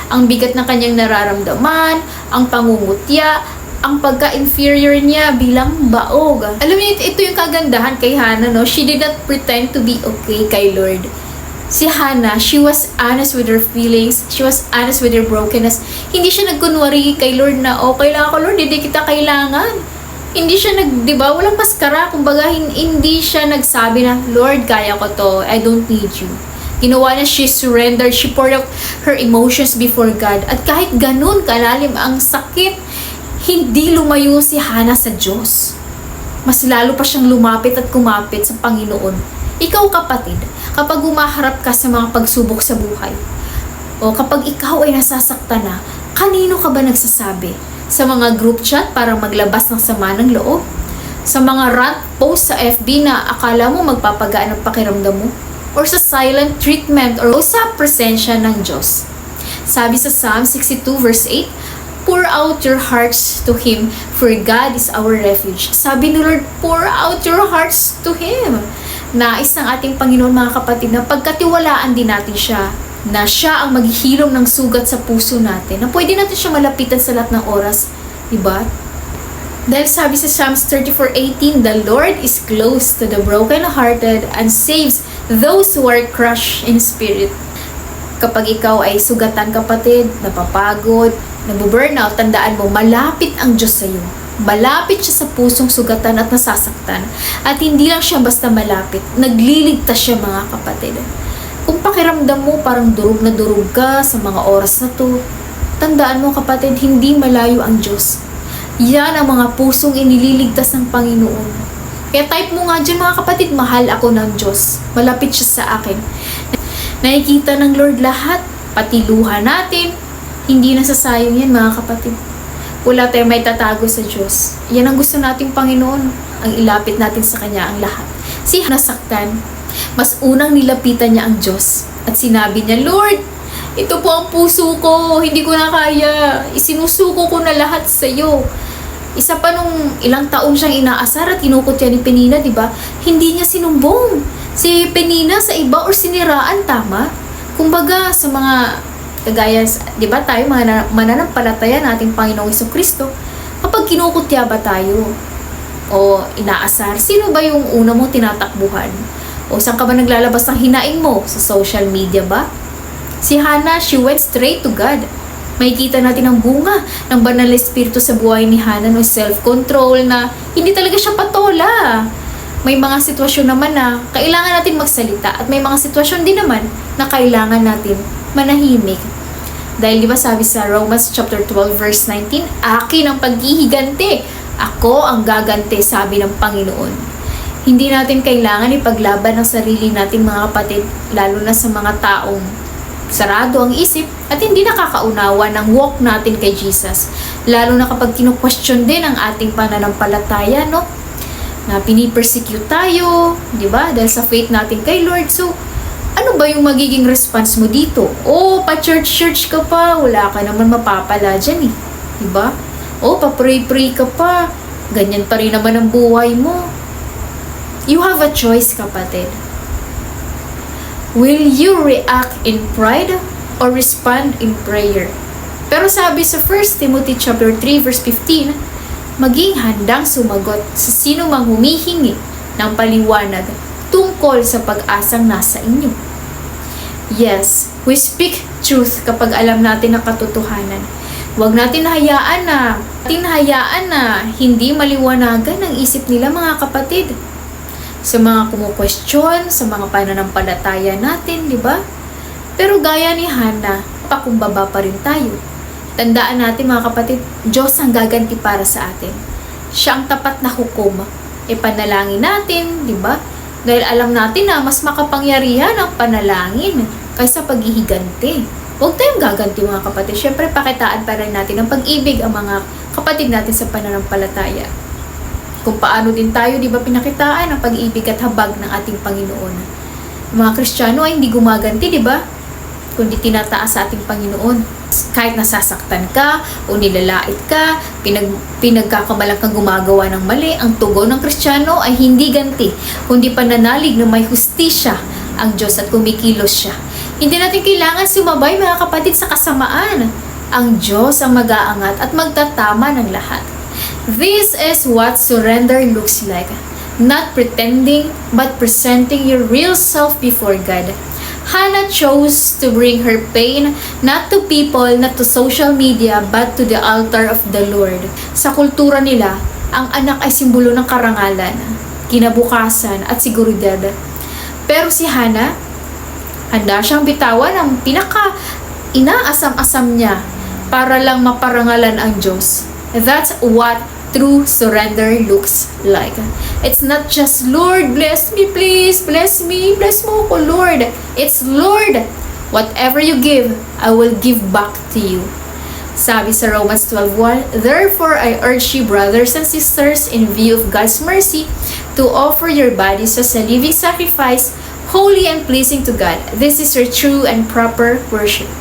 ang bigat ng kanyang nararamdaman, ang pangungutya, ang pagka-inferior niya bilang baog. Alam niyo, ito yung kagandahan kay Hannah, no? She did not pretend to be okay kay Lord. Si Hannah, she was honest with her feelings. She was honest with her brokenness. Hindi siya nagkunwari kay Lord na, okay lang ako, Lord, hindi kita kailangan. Hindi siya di ba, walang maskara. Kumbaga, hindi siya nagsabi na, Lord, kaya ko to. I don't need you. Ginawa niya, she surrendered. She poured out her emotions before God. At kahit ganun kalalim ang sakit, hindi lumayo si Hannah sa Diyos. Mas lalo pa siyang lumapit at kumapit sa Panginoon. Ikaw kapatid, kapag umaharap ka sa mga pagsubok sa buhay, o kapag ikaw ay nasasaktan na, kanino ka ba nagsasabi? Sa mga group chat para maglabas ng sama ng loob? Sa mga rant post sa FB na akala mo magpapagaan ang pakiramdam mo? Or sa silent treatment or sa presensya ng Diyos? Sabi sa Psalm 62 verse 8, pour out your hearts to Him, for God is our refuge. Sabi ni Lord, pour out your hearts to Him. Nais ng ating Panginoon mga kapatid na pagkatiwalaan din natin siya, na siya ang maghihilom ng sugat sa puso natin, na pwede natin siya malapitan sa lahat ng oras, diba? Dahil sabi sa Psalms 34:18, the Lord is close to the broken-hearted and saves those who are crushed in spirit. Kapag ikaw ay sugatan kapatid, napapagod, nabuburnout, tandaan mo, malapit ang Diyos sa iyo. Malapit siya sa pusong sugatan at nasasaktan. At hindi lang siya basta malapit, nagliligtas siya mga kapatid. Kung pakiramdam mo parang durog na durog ka sa mga oras na to, tandaan mo kapatid, hindi malayo ang Diyos. Yan ang mga pusong inililigtas ng Panginoon. Kaya type mo nga dyan mga kapatid, mahal ako ng Diyos. Malapit siya sa akin. Nakikita ng Lord lahat, pati luha natin. Hindi nasasayang yan mga kapatid. Wala tayong may tatago sa Diyos. Yan ang gusto nating Panginoon. Ang ilapit natin sa Kanya ang lahat. Si nasaktan, mas unang nilapitan niya ang Diyos. At sinabi niya, Lord, ito po ang puso ko. Hindi ko na kaya. Isinusuko ko na lahat sa iyo. Isa pa nung ilang taon siyang inaasar at kinukutya ni Penina, di ba? Hindi niya sinumbong si Penina sa iba or siniraan, tama? Kumbaga, sa mga kagaya, di ba tayo, mga mananampalataya nating Panginoong Jesucristo, kapag kinukutya ba tayo, o inaasar, sino ba yung una mong tinatakbuhan? O saan ka ba naglalabas ng hinaing mo? Sa social media ba? Si Hannah, she went straight to God. Makikita natin ang bunga ng banal na espiritu sa buhay ni Hannah, no self-control na hindi talaga siya patola. May mga sitwasyon naman na kailangan natin magsalita at may mga sitwasyon din naman na kailangan natin manahimik. Dahil di ba sabi sa Romans chapter 12 verse 19, akin ang paghihiganti, ako ang gaganti, sabi ng Panginoon. Hindi natin kailangan ipaglaban ang sarili natin mga kapatid, lalo na sa mga taong sarado ang isip at hindi nakakaunawa ng walk natin kay Jesus. Lalo na kapag kinu-question din ang ating pananampalataya, no? Na pinipersecute tayo, di ba? Dahil sa faith natin kay Lord. So, ano ba yung magiging response mo dito? Oh, pa-church-church ka pa, wala ka naman mapapala dyan eh. Di ba? Oh, pa-pray-pray ka pa, ganyan pa rin naman ang buhay mo. You have a choice, kapatid. Will you react in pride or respond in prayer? Pero sabi sa 1 Timothy chapter 3 verse 15, maging handang sumagot sa sino mang humihingi ng paliwanag tungkol sa pag-asang nasa inyo. Yes, we speak truth kapag alam natin ang katotohanan. Huwag natin hayaan na hindi maliwanagan ang isip nila mga kapatid. Sa mga kumu-question, sa mga pananampalataya natin, di ba? Pero gaya ni Hannah, pakumbaba pa rin tayo. Tandaan natin mga kapatid, Diyos ang gaganti para sa atin. Siya ang tapat na hukom. Panalangin natin, di ba? Dahil alam natin na mas makapangyarihan ang panalangin kaysa paghihiganti. Huwag tayong gaganti mga kapatid. Siyempre, pakitaan pa rin natin ang pag-ibig ang mga kapatid natin sa pananampalataya. Kung paano din tayo, di ba, pinakitaan ang pag-ibig at habag ng ating Panginoon. Mga Kristiyano ay hindi gumaganti, di ba? Kundi tinataas sa ating Panginoon. Kahit nasasaktan ka o nilalait ka, pinagkakamalang kang gumagawa ng mali, ang tugon ng Kristiyano ay hindi ganti, kundi pananalig na may hustisya ang Diyos at kumikilos siya. Hindi natin kailangan sumabay mga kapatid sa kasamaan. Ang Diyos ang mag-aangat at magtatama ng lahat. This is what surrender looks like. Not pretending, but presenting your real self before God. Hannah chose to bring her pain not to people, not to social media, but to the altar of the Lord. Sa kultura nila, ang anak ay simbolo ng karangalan, kinabukasan at seguridad. Pero si Hannah, handa siyang bitawan ang pinaka-inaasam-asam niya para lang maparangalan ang Diyos. That's what true surrender looks like. It's not just, Lord, bless me, please, bless me, bless mo ko, Lord. It's, Lord, whatever you give, I will give back to you. Sabi sa Romans 12:1, therefore, I urge you, brothers and sisters, in view of God's mercy, to offer your bodies as a living sacrifice, holy and pleasing to God. This is your true and proper worship.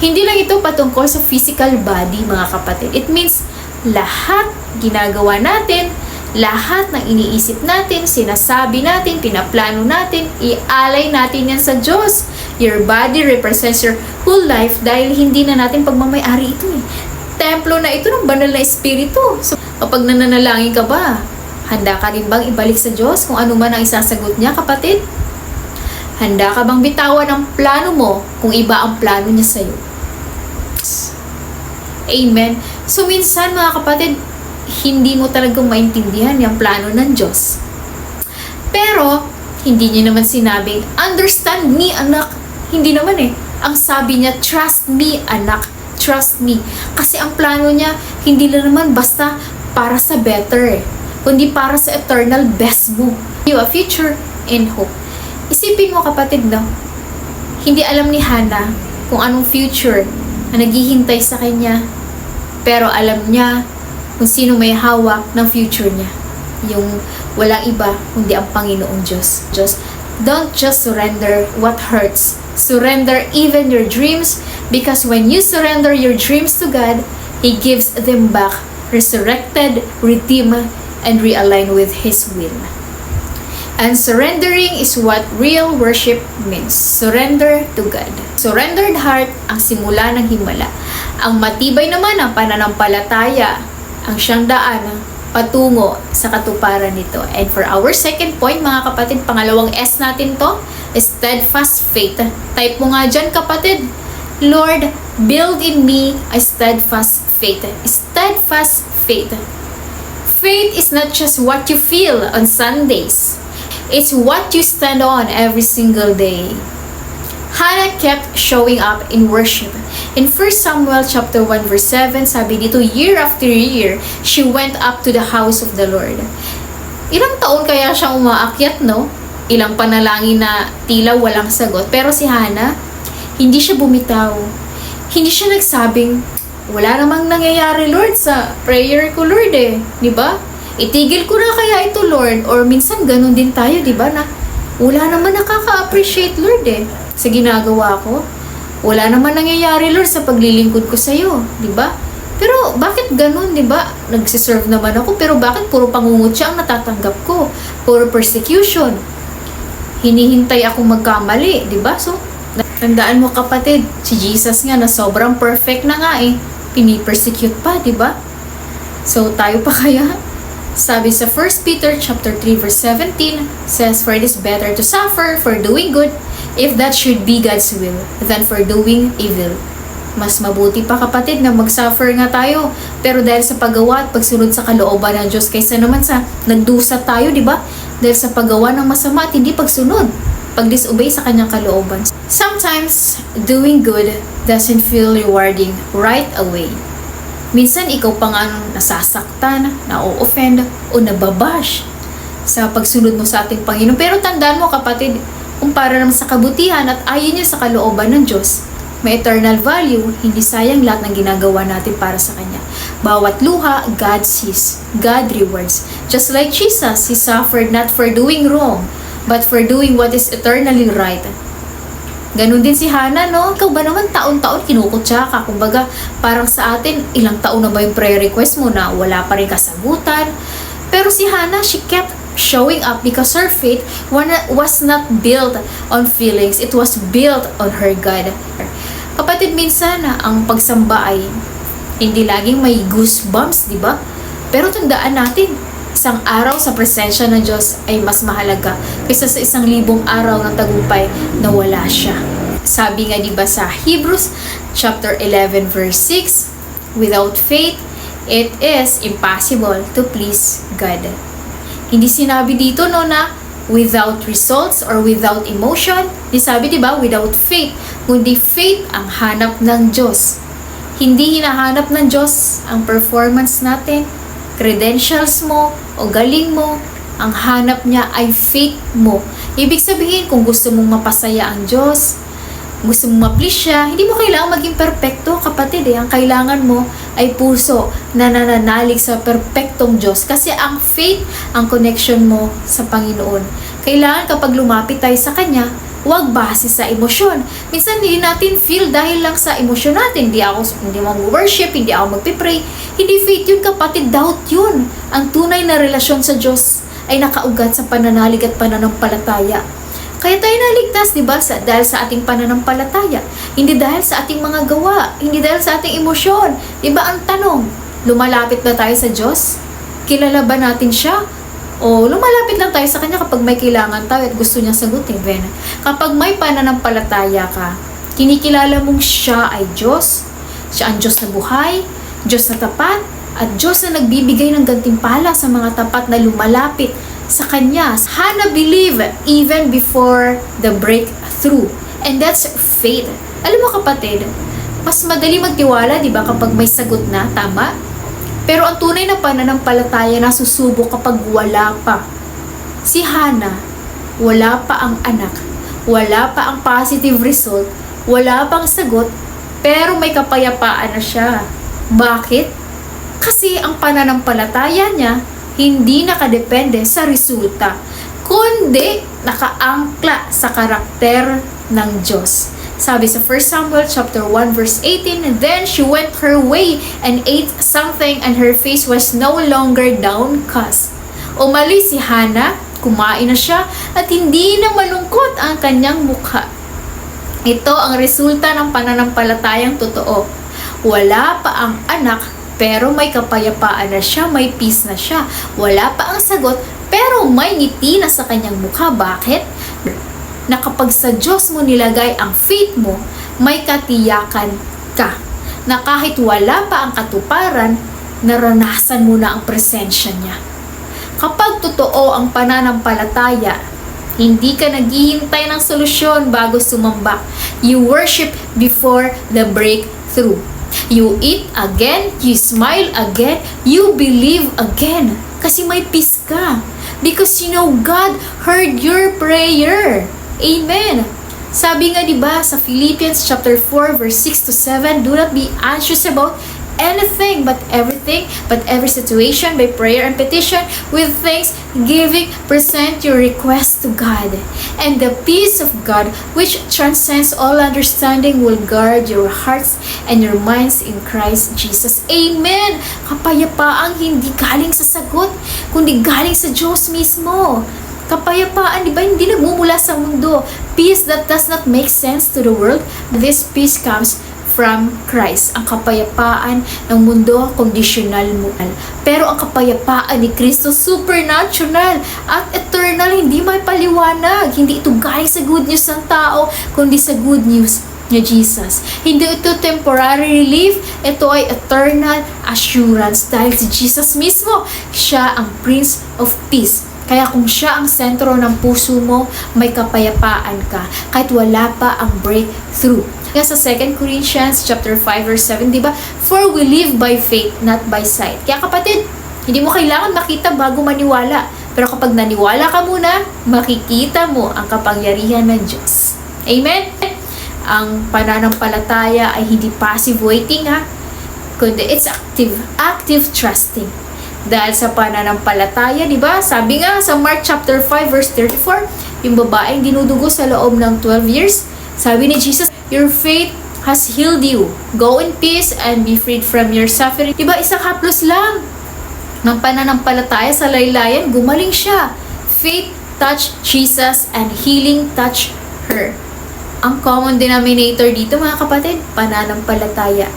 Hindi lang ito patungkol sa physical body, mga kapatid. It means lahat ginagawa natin, lahat ng iniisip natin, sinasabi natin, pinaplano natin, ialay natin yan sa Diyos. Your body represents your whole life dahil hindi na natin pagmamayari ito eh. Templo na ito ng banal na espiritu. So, kapag nananalangin ka ba, handa ka rin bang ibalik sa Diyos kung ano man ang isasagot niya, kapatid? Handa ka bang bitawan ang plano mo kung iba ang plano niya sa'yo? Amen. So minsan mga kapatid, hindi mo talagang maintindihan yung plano ng Diyos. Pero, hindi niya naman sinabi, understand me, anak. Hindi naman eh. Ang sabi niya, trust me, anak. Trust me. Kasi ang plano niya, hindi lang naman basta para sa better eh. Kundi para sa eternal best mo. You a future and hope. Isipin mo kapatid, no? Hindi alam ni Hannah kung anong future na naghihintay sa kanya. Pero alam niya kung sino may hawak ng future niya. Yung walang iba kundi ang Panginoong Diyos. Don't just surrender what hurts. Surrender even your dreams, because when you surrender your dreams to God, He gives them back, resurrected, redeemed, and realigned with His will. And surrendering is what real worship means. Surrender to God. Surrendered heart ang simula ng himala. Ang matibay naman ang pananampalataya, ang siyang daan patungo sa katuparan nito. And for our second point, mga kapatid, pangalawang S natin to, steadfast faith. Type mo nga dyan, kapatid. Lord, build in me a steadfast faith. Steadfast faith. Faith is not just what you feel on Sundays. It's what you stand on every single day. Hannah kept showing up in worship. In 1 Samuel chapter 1 verse 7, sabi dito, year after year, she went up to the house of the Lord. Ilang taon kaya siya umaakyat, no? Ilang panalangin na tila walang sagot. Pero si Hannah, hindi siya bumitaw. Hindi siya nagsabing, wala namang nangyayari, Lord, sa prayer ko, Lord, eh. Diba? Itigil ko na kaya ito, Lord. Or minsan ganun din tayo, diba, na wala naman nakaka-appreciate, Lord, eh, sa ginagawa ko. Wala naman nangyayari, Lord, sa paglilingkod ko sa'yo, diba? Pero bakit ganun, diba? Nagsiserve naman ako, pero bakit puro pangungutya ang natatanggap ko? Puro persecution. Hinihintay akong magkamali, diba? So, tandaan mo, kapatid, si Jesus nga na sobrang perfect na nga eh. Pinipersecute pa, diba? So, tayo pa kaya? Sabi sa 1 Peter chapter 3 verse 17 says, for it is better to suffer for doing good, if that should be God's will, than for doing evil. Mas mabuti pa, kapatid, na mag-suffer nga tayo, pero dahil sa paggawa at pagsunod sa kalooban ng Diyos, kaysa naman sa nagdusa tayo, di ba? Dahil sa paggawa ng masama at hindi pagsunod, pag-disobey sa kanyang kalooban. Sometimes, doing good doesn't feel rewarding right away. Minsan, ikaw pa nga nasasaktan, na-offend, o nababash sa pagsunod mo sa ating Panginoon. Pero tandaan mo, kapatid, kung para naman sa kabutihan at ayon niya sa kalooban ng Diyos, may eternal value, hindi sayang lahat ng ginagawa natin para sa Kanya. Bawat luha, God sees, God rewards. Just like Jesus, He suffered not for doing wrong, but for doing what is eternally right. Ganon din si Hannah, no? Ikaw ba naman taon-taon kinukutya ka? Kumbaga, parang sa atin, ilang taon na ba yung prayer request mo na wala pa rin kasagutan? Pero si Hannah, she kept showing up because her faith was not built on feelings. It was built on her God. Kapatid, minsan ang pagsamba ay hindi laging may goosebumps, di ba? Pero tandaan natin, isang araw sa presensya ng Diyos ay mas mahalaga kaysa sa 1,000 araw ng tagumpay na wala siya. Sabi nga, di ba, sa Hebrews chapter 11 verse 6, without faith, it is impossible to please God. Hindi sinabi dito, no, na without results or without emotion. Di sabi, di ba, without faith. Kundi faith ang hanap ng Diyos. Hindi hinahanap ng Diyos ang performance natin, credentials mo, o galing mo. Ang hanap niya ay faith mo. Ibig sabihin, kung gusto mong mapasaya ang Diyos, gusto mong ma-please siya, hindi mo kailangan maging perpekto, kapatid. Ang kailangan mo ay puso na nananalig sa perpektong Diyos. Kasi ang faith, ang connection mo sa Panginoon. Kailangan kapag lumapit tayo sa Kanya, huwag base sa emosyon. Minsan hindi natin feel dahil lang sa emosyon natin. Hindi mo worship, hindi ako magpipray. Hindi faith yun, kapatid, doubt yun. Ang tunay na relasyon sa Diyos ay nakaugat sa pananalig at pananampalataya. Kaya tayo naligtas, di ba? Dahil sa ating pananampalataya. Hindi dahil sa ating mga gawa. Hindi dahil sa ating emosyon. Di ba ang tanong, lumalapit ba tayo sa Diyos? Kilala ba natin siya? O lumalapit lang tayo sa Kanya kapag may kailangan tayo at gusto niya sagutin? Kapag may pananampalataya ka, kinikilala mong siya ay Diyos. Siya ang Diyos na buhay, Diyos na tapat, at Diyos na nagbibigay ng gantimpala sa mga tapat na lumalapit sa Kanya. Hannah believed even before the breakthrough. And that's faith. Alam mo, kapatid, mas madali magtiwala, di ba, kapag may sagot na, tama? Pero ang tunay na pananampalataya na susubok kapag wala pa. Si Hannah, wala pa ang anak, wala pa ang positive result, wala pang sagot, pero may kapayapaan na siya. Bakit? Kasi ang pananampalataya niya hindi nakadepende sa resulta, kundi nakaangkla sa karakter ng Diyos. Sabi sa 1 Samuel chapter 1 verse 18, then she went her way and ate something and her face was no longer downcast. Umalis si Hannah, kumain na siya at hindi na malungkot ang kanyang mukha. Ito ang resulta ng pananampalatayang totoo. Wala pa ang anak pero may kapayapaan na siya, may peace na siya. Wala pa ang sagot, pero may ngiti na sa kanyang mukha. Bakit? Na kapag sa Diyos mo nilagay ang faith mo, may katiyakan ka. Na kahit wala pa ang katuparan, naranasan mo na ang presensya niya. Kapag totoo ang pananampalataya, hindi ka naghihintay ng solusyon bago sumamba. You worship before the breakthrough. You eat again, you smile again, you believe again. Kasi may peace ka. Because you know God heard your prayer. Amen. Sabi nga 'di ba sa Philippians chapter 4 verse 6 to 7, do not be anxious about anything but everything, but every situation by prayer and petition with thanksgiving present your request to God, and the peace of God which transcends all understanding will guard your hearts and your minds in Christ Jesus. Amen. Kapayapaang hindi galing sa sagot, kundi galing sa Diyos mismo. Kapayapaan, di ba, hindi nagmumula sa mundo. Peace that does not make sense to the world. This peace comes from Christ. Ang kapayapaan ng mundo, conditional mo. Pero ang kapayapaan ni Kristo, supernatural at eternal, hindi may paliwanag. Hindi ito galing sa good news ng tao, kundi sa good news ni Jesus. Hindi ito temporary relief, ito ay eternal assurance dahil si Jesus mismo, siya ang Prince of Peace. Kaya kung siya ang sentro ng puso mo, may kapayapaan ka kahit wala pa ang breakthrough. Kaya sa 2 Corinthians chapter 5 verse 7, di ba? For we live by faith, not by sight. Kaya kapatid, hindi mo kailangan makita bago maniwala. Pero kapag naniwala ka muna, makikita mo ang kapangyarihan ng Diyos. Amen? Ang pananampalataya ay hindi passive waiting ha, kundi it's active trusting. Dahil sa pananampalataya, di ba? Sabi nga sa Mark chapter 5 verse 34, yung babaeng dinudugo sa loob ng 12 years, sabi ni Jesus, your faith has healed you. Go in peace and be freed from your suffering. Di ba? Isang haplos lang ng pananampalataya sa laylayan, gumaling siya. Faith touched Jesus and healing touched her. Ang common denominator dito, mga kapatid, pananampalataya.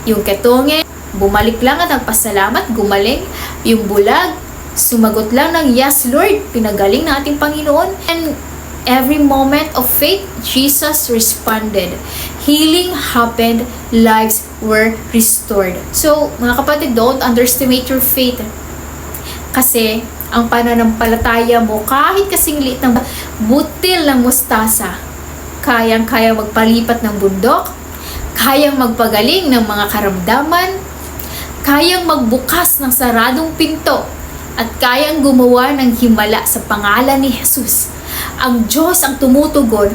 Yung ketonge, bumalik lang at nagpasalamat, gumaling. Yung bulag, sumagot lang ng yes Lord, pinagaling ng ating Panginoon. And every moment of faith, Jesus responded. Healing happened, lives were restored. So, mga kapatid, don't underestimate your faith. Kasi, ang pananampalataya mo, kahit kasing liit ng butil ng mustasa, kayang-kaya magpalipat ng bundok, kayang magpagaling ng mga karamdaman, kayang magbukas ng saradong pinto, at kayang gumawa ng himala sa pangalan ni Jesus. Ang Diyos ang tumutugon,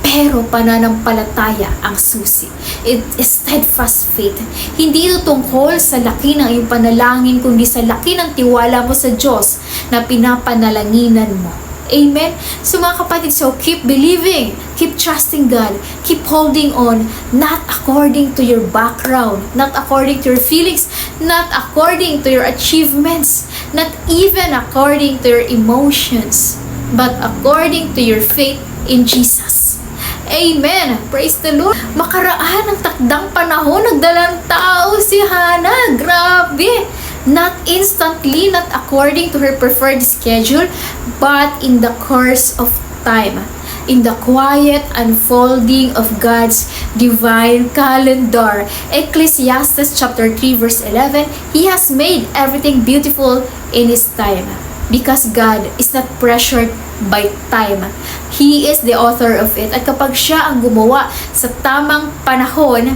pero pananampalataya ang susi. It is steadfast faith. Hindi ito tungkol sa laki ng iyong panalangin, kundi sa laki ng tiwala mo sa Diyos na pinapanalanginan mo. Amen? So mga kapatid, so keep believing, keep trusting God, keep holding on, not according to your background, not according to your feelings, not according to your achievements, not even according to your emotions, but according to your faith in Jesus. Amen! Praise the Lord! Makaraan ng takdang panahon, nagdalang tao si Hannah. Grabe! Not instantly, not according to her preferred schedule, but in the course of time. In the quiet unfolding of God's divine calendar. Ecclesiastes chapter 3 verse 11, He has made everything beautiful in His time. Because God is not pressured by time. He is the author of it. At kapag siya ang gumawa sa tamang panahon,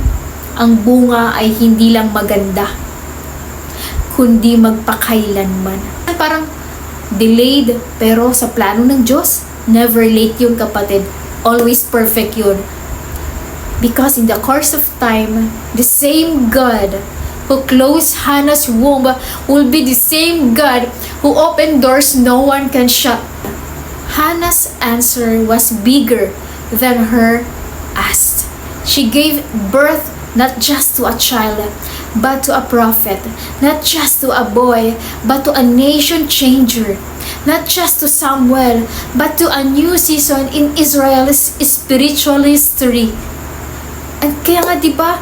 ang bunga ay hindi lang maganda, kundi magpakailanman. Parang delayed, pero sa plano ng Diyos, never late yun, kapatid. Always perfect yun. Because in the course of time, the same God who closed Hannah's womb will be the same God who opened doors no one can shut. Hannah's answer was bigger than her ask. She gave birth not just to a child, but to a prophet. Not just to a boy, but to a nation changer. Not just to Samuel, but to a new season in Israel's spiritual history. At kaya nga diba,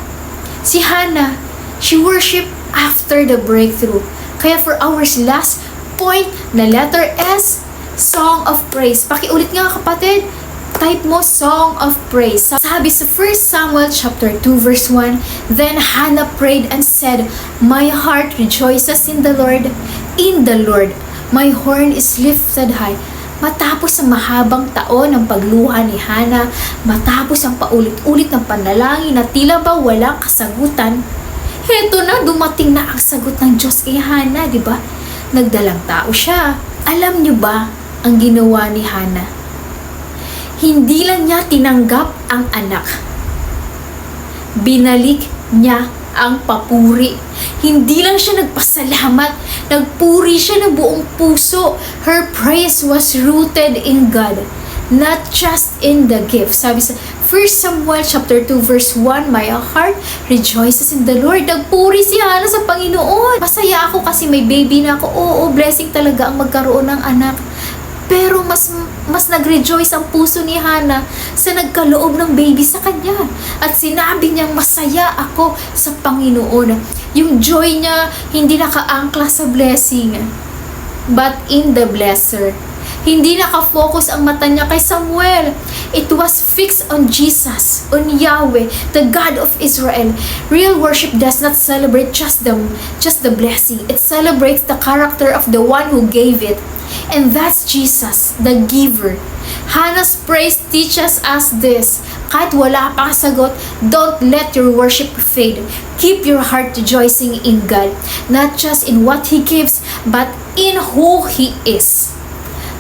si Hannah, She worshiped after the breakthrough. Kaya for our last point na letter S, Song of Praise. Pakiulit nga kapatid, type mo Song of Praise. Sabi sa 1 Samuel chapter 2 verse 1, Then Hannah prayed and said, My heart rejoices in the Lord. In the Lord, my horn is lifted high. Matapos ang mahabang taon ng pagluha ni Hannah, matapos ang paulit-ulit ng panalangin na tila ba walang kasagutan, heto na, dumating na ang sagot ng Diyos kay Hannah, di ba? Nagdalang tao siya. Alam niyo ba ang ginawa ni Hannah? Hindi lang niya tinanggap ang anak. Binalik niya ang papuri. Hindi lang siya nagpasalamat, nagpuri siya ng buong puso. Her praise was rooted in God, not just in the gift. Sabi sa 1 Samuel chapter 2 verse 1, My heart rejoices in the Lord. Nagpuri si Hannah sa Panginoon. Masaya ako kasi may baby na ako. Oo, blessing talaga ang magkaroon ng anak. Pero mas nag-rejoice ang puso ni Hannah sa nagkaloob ng baby sa kanya. At sinabi niyang masaya ako sa Panginoon. Yung joy niya hindi nakaangkla sa blessing, but in the blesser. Hindi nakafocus ang mata niya kay Samuel. It was fixed on Jesus, on Yahweh, the God of Israel. Real worship does not celebrate just the blessing. It celebrates the character of the one who gave it. And that's Jesus, the giver. Hannah's praise teaches us this. Kahit wala pang sagot, don't let your worship fade. Keep your heart rejoicing in God. Not just in what He gives, but in who He is.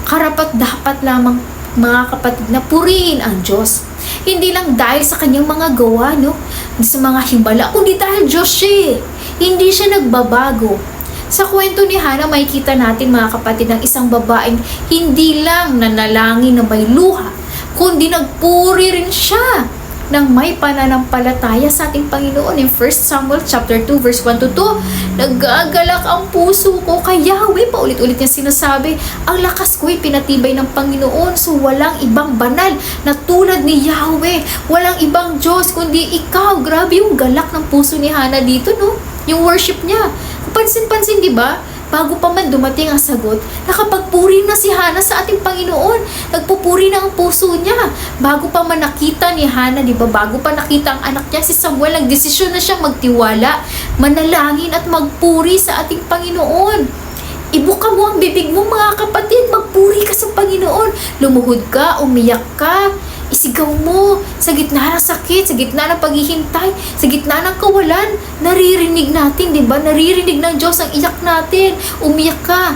Karapat dapat lamang mga kapatid na purihin ang Diyos. Hindi lang dahil sa kanyang mga gawa, no? Sa mga himala, kundi dahil Diyos siya. Hindi siya nagbabago. Sa kwento ni Hannah, makikita natin mga kapatid ng isang babaeng hindi lang nanalangin na may luha, kundi nagpuri rin siya ng may pananampalataya sa ating Panginoon. In 1 Samuel chapter 2 verse 1 to 2, nagagalak ang puso ko kay Yahweh. Paulit-ulit niya sinasabi, ang lakas ko'y pinatibay ng Panginoon. So walang ibang banal na tulad ni Yahweh. Walang ibang Diyos kundi ikaw. Grabe yung galak ng puso ni Hannah dito, no? Yung worship niya. Pansin-pansin, di ba? Bago pa man dumating ang sagot, nakapagpuri na si Hannah sa ating Panginoon. Nagpupuri na ang puso niya. Bago pa man nakita ni Hannah, di ba? Bago pa nakita ang anak niya, si Samuel, nagdesisyon na siyang magtiwala, manalangin at magpuri sa ating Panginoon. Ibuka mo ang bibig mo mga kapatid, magpuri ka sa Panginoon. Lumuhod ka, umiyak ka, isigaw mo sa gitna ng sakit, sa gitna ng paghihintay, sa gitna ng kawalan. Naririnig natin, di ba? Naririnig ng Diyos ang iyak natin. Umiyak ka.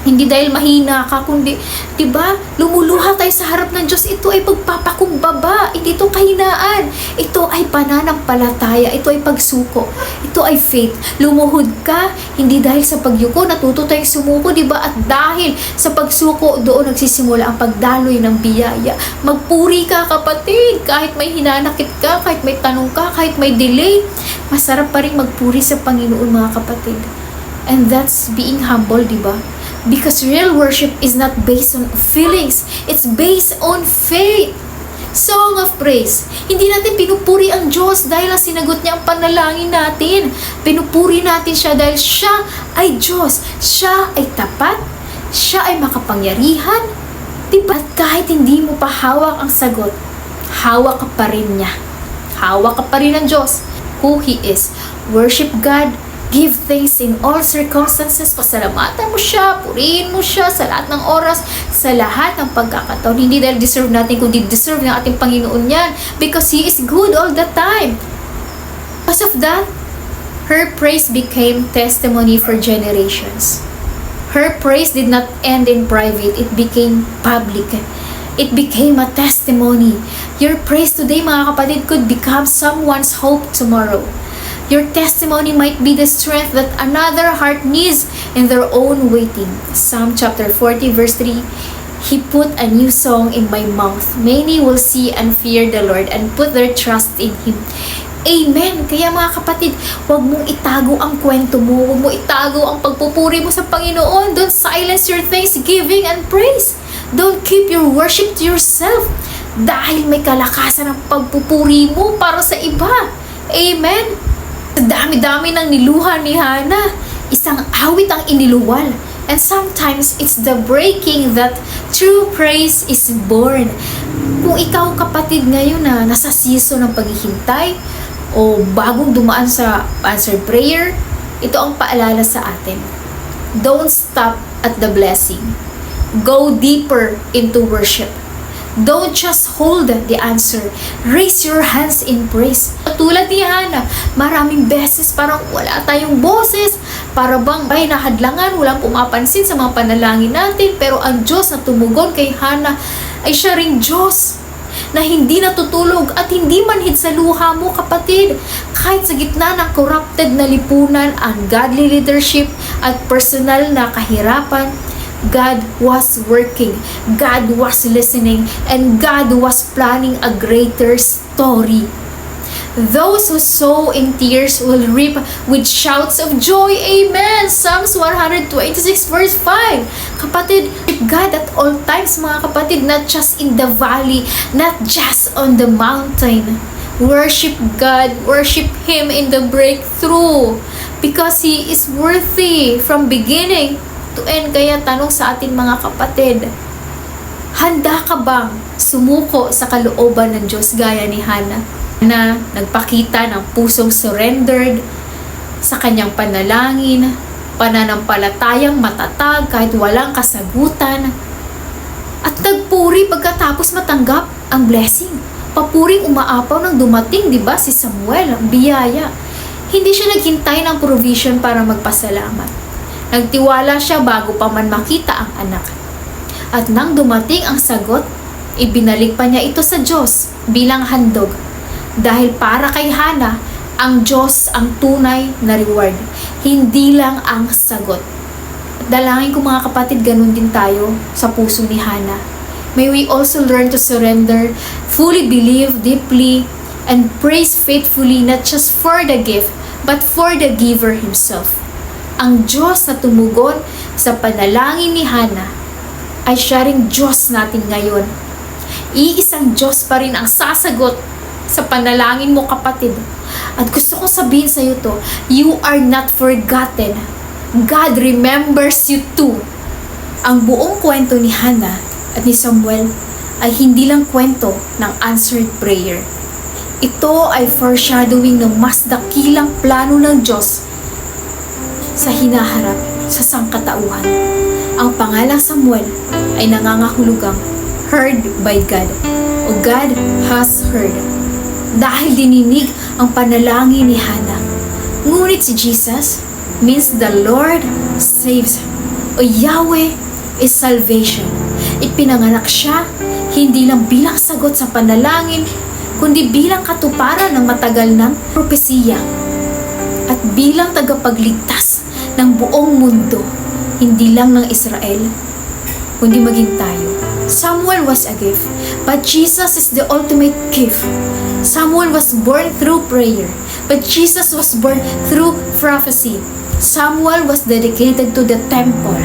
Hindi dahil mahina ka, kundi, di ba? Lumuluha tayo sa harap ng Diyos. Ito ay pagpapakumbaba. Hindi ito kahinaan. Ito ay pananampalataya. Ito ay pagsuko. Ito ay faith. Lumuhod ka, hindi dahil sa pagyuko, natuto tayong sumuko, di ba? At dahil sa pagsuko, doon nagsisimula ang pagdaloy ng biyaya. Magpuri ka, kapatid. Kahit may hinanakit ka, kahit may tanong ka, kahit may delay, masarap pa rin magpuri sa Panginoon, mga kapatid. And that's being humble, di ba? Because real worship is not based on feelings. It's based on faith. Song of praise. Hindi natin pinupuri ang Diyos dahil ang sinagot niya ang panalangin natin. Pinupuri natin siya dahil siya ay Diyos. Siya ay tapat. Siya ay makapangyarihan. Diba? At kahit hindi mo pa hawak ang sagot, hawak ka pa rin niya. Hawak ka pa rin ng Diyos. Who He is. Worship God. Give thanks in all circumstances. Pasalamatan mo siya, purihin mo siya sa lahat ng oras, sa lahat ng pagkakataon. Hindi dahil deserve natin, kundi deserve ng ating Panginoon yan. Because He is good all the time. Because of that, her praise became testimony for generations. Her praise did not end in private. It became public. It became a testimony. Your praise today, mga kapatid, could become someone's hope tomorrow. Your testimony might be the strength that another heart needs in their own waiting. Psalm chapter 40 verse 3, He put a new song in my mouth. Many will see and fear the Lord and put their trust in Him. Amen! Kaya mga kapatid, huwag mong itago ang kwento mo. Huwag mo itago ang pagpupuri mo sa Panginoon. Don't silence your thanksgiving and praise. Don't keep your worship to yourself. Dahil may kalakasan ang pagpupuri mo para sa iba. Amen! Dami-dami ng niluha ni Hannah. Isang awit ang iniluwal. And sometimes, it's the breaking that true praise is born. Kung ikaw kapatid ngayon na nasa season ng paghihintay o bagong dumaan sa answered prayer, ito ang paalala sa atin. Don't stop at the blessing. Go deeper into worship. Don't just hold the answer. Raise your hands in praise. Tulad ni Hannah, maraming beses parang wala tayong boses. Para bang ay nahadlangan, walang pumapansin sa mga panalangin natin. Pero ang Diyos na tumugon kay Hannah ay siya ring Diyos na hindi natutulog at hindi manhid sa luha mo, kapatid. Kahit sa gitna ng corrupted na lipunan, ungodly leadership at personal na kahirapan, God was working, God was listening, and God was planning a greater story. Those who sow in tears will reap with shouts of joy. Amen! Psalms 126 verse 5. Kapatid, God at all times, mga kapatid, not just in the valley, not just on the mountain. Worship God, worship Him in the breakthrough because He is worthy from beginning to end. Kaya tanong sa atin mga kapatid, handa ka bang sumuko sa kalooban ng Diyos gaya ni Hannah na nagpakita ng pusong surrendered sa kanyang panalangin, pananampalatayang matatag kahit walang kasagutan, at nagpuri pagkatapos matanggap ang blessing. Papuring umaapaw nang dumating, di ba, si Samuel, ang biyaya. Hindi siya naghintay ng provision para magpasalamat. Nagtiwala siya bago pa man makita ang anak. At nang dumating ang sagot, ibinalik pa niya ito sa Diyos bilang handog. Dahil para kay Hannah, ang Diyos ang tunay na reward, hindi lang ang sagot. At dalangin ko mga kapatid, ganun din tayo sa puso ni Hannah. May we also learn to surrender, fully believe deeply, and praise faithfully not just for the gift, but for the giver Himself. Ang Diyos na tumugon sa panalangin ni Hannah ay siya ring Diyos natin ngayon. Iisang Diyos pa rin ang sasagot sa panalangin mo, kapatid. At gusto ko sabihin sa iyo to, you are not forgotten. God remembers you too. Ang buong kwento ni Hannah at ni Samuel ay hindi lang kwento ng answered prayer. Ito ay foreshadowing ng mas dakilang plano ng Diyos sa hinaharap sa sangkatauhan. Ang pangalang Samuel ay nangangahulugang heard by God o God has heard. Dahil dininig ang panalangin ni Hannah. Ngunit si Jesus means the Lord saves o Yahweh is salvation. Ipinanganak siya hindi lang bilang sagot sa panalangin, kundi bilang katuparan ng matagal ng propesiya at bilang tagapagligtas ng buong mundo, hindi lang ng Israel, kundi maging tayo. Samuel was a gift, but Jesus is the ultimate gift. Samuel was born through prayer, but Jesus was born through prophecy. Samuel was dedicated to the temple,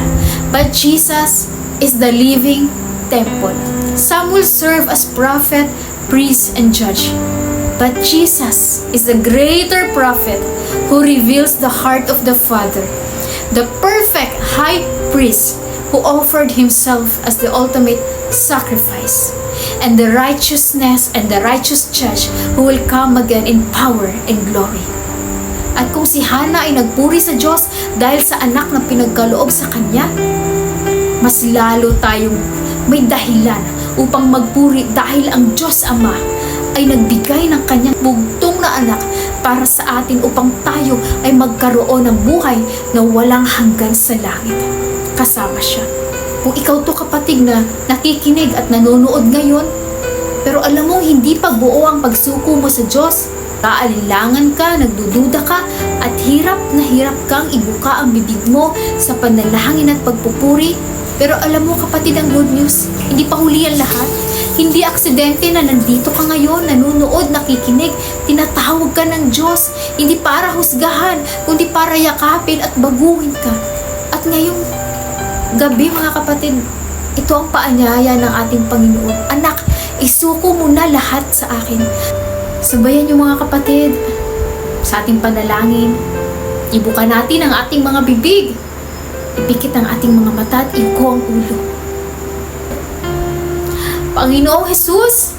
but Jesus is the living temple. Samuel served as prophet, priest, and judge, but Jesus is the greater prophet who reveals the heart of the Father, the perfect high priest who offered himself as the ultimate sacrifice, and the righteousness and the righteous judge who will come again in power and glory. At kung si Hannah ay nagpuri sa Diyos dahil sa anak na pinagkaloob sa kanya, mas lalo tayong may dahilan upang magpuri dahil ang Diyos Ama ay nagbigay ng kanyang bugtong na anak para sa atin upang tayo ay magkaroon ng buhay na walang hanggan sa langit. Kasama siya. Kung ikaw to kapatid na nakikinig at nanonood ngayon, pero alam mo hindi pa buo ang pagsuko mo sa Diyos, kaalinlangan ka, nagdududa ka, at hirap na hirap kang ibuka ang bibig mo sa panalangin at pagpupuri, pero alam mo kapatid, ang good news, hindi pa huli ang lahat. Hindi aksidente na nandito ka ngayon, nanonood, nakikinig, tinatawag ka ng Diyos, hindi para husgahan, kundi para yakapin at baguhin ka. At ngayong gabi mga kapatid, ito ang paanyaya ng ating Panginoon. Anak, isuko mo na lahat sa akin. Sabayan niyo mga kapatid, sa ating panalangin, ibuka natin ang ating mga bibig, ipikit ang ating mga mata at iko ang ulo. Panginoong Jesus,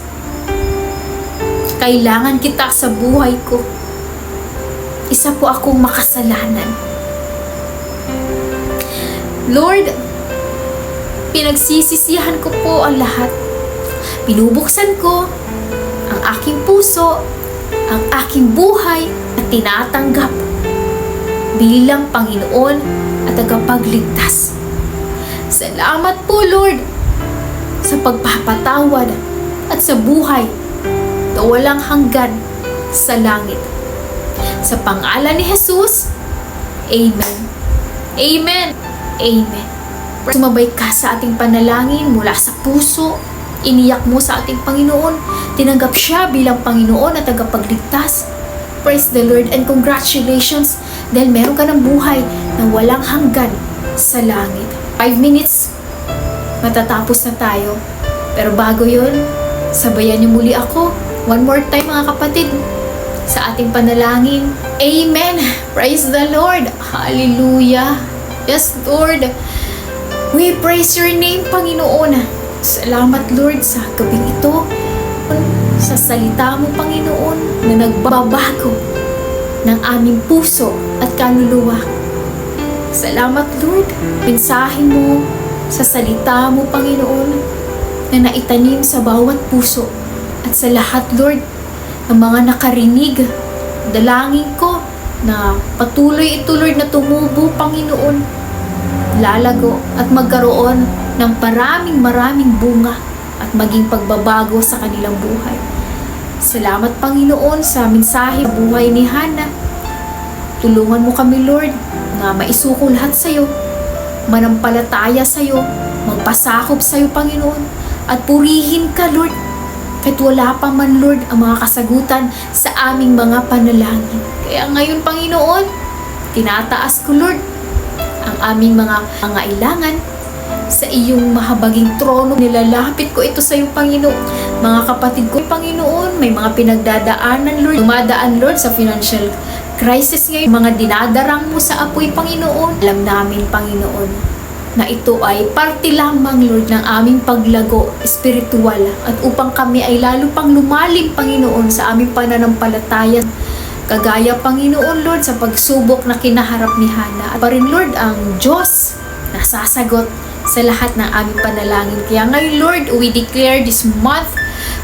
kailangan kita sa buhay ko. Isa po akong makasalanan. Lord, pinagsisisihan ko po ang lahat. Binubuksan ko ang aking puso, ang aking buhay at tinatanggap bilang Panginoon at tagapagligtas. Salamat po, Lord, sa pagpapatawad at sa buhay na walang hanggan sa langit. Sa pangalan ni Jesus, Amen. Amen. Amen. Sumabay ka sa ating panalangin mula sa puso. Iniyak mo sa ating Panginoon. Tinanggap siya bilang Panginoon at tagapagligtas. Praise the Lord and congratulations dahil meron ka ng buhay na walang hanggan sa langit. 5 minutes, matatapos na tayo. Pero bago yun, sabayan niyo muli ako. One more time mga kapatid sa ating panalangin. Amen. Praise the Lord. Hallelujah. Yes, Lord. We praise your name, Panginoon. Salamat, Lord, sa gabing ito. Sa salita mo, Panginoon, na nagbabago ng aming puso at kaluluwa. Salamat, Lord. Mensahe mo sa salita mo, Panginoon, na naitanim sa bawat puso at sa lahat, Lord, ng mga nakarinig. Dalangin ko na patuloy ito, Lord, na tumubo, Panginoon, lalago at magkaroon ng maraming bunga at maging pagbabago sa kanilang buhay. Salamat, Panginoon, sa mensahe buhay ni Hannah. Tulungan mo kami, Lord, na maisuko lahat sa iyo, manampalataya sa iyo, magpasakop sa iyo, Panginoon, at purihin ka, Lord, kahit wala pa man, Lord, ang mga kasagutan sa aming mga panalangin. Kaya ngayon, Panginoon, tinataas ko, Lord, ang aming mga pangailangan sa iyong mahabaging trono. Nilalapit ko ito sa iyo, Panginoon. Mga kapatid ko, Panginoon, may mga pinagdadaanan, Lord. Dumadaan, Lord, sa financial crisis ngayon. Mga dinadarang mo sa apoy, Panginoon. Alam namin, Panginoon, na ito ay parte lamang, Lord, ng aming paglago spiritual at upang kami ay lalo pang lumalim, Panginoon, sa aming pananampalataya. Kagaya, Panginoon, Lord, sa pagsubok na kinaharap ni Hannah. At pa rin, Lord, ang Diyos na sasagot sa lahat ng aming panalangin. Kaya ngayon, Lord, we declare this month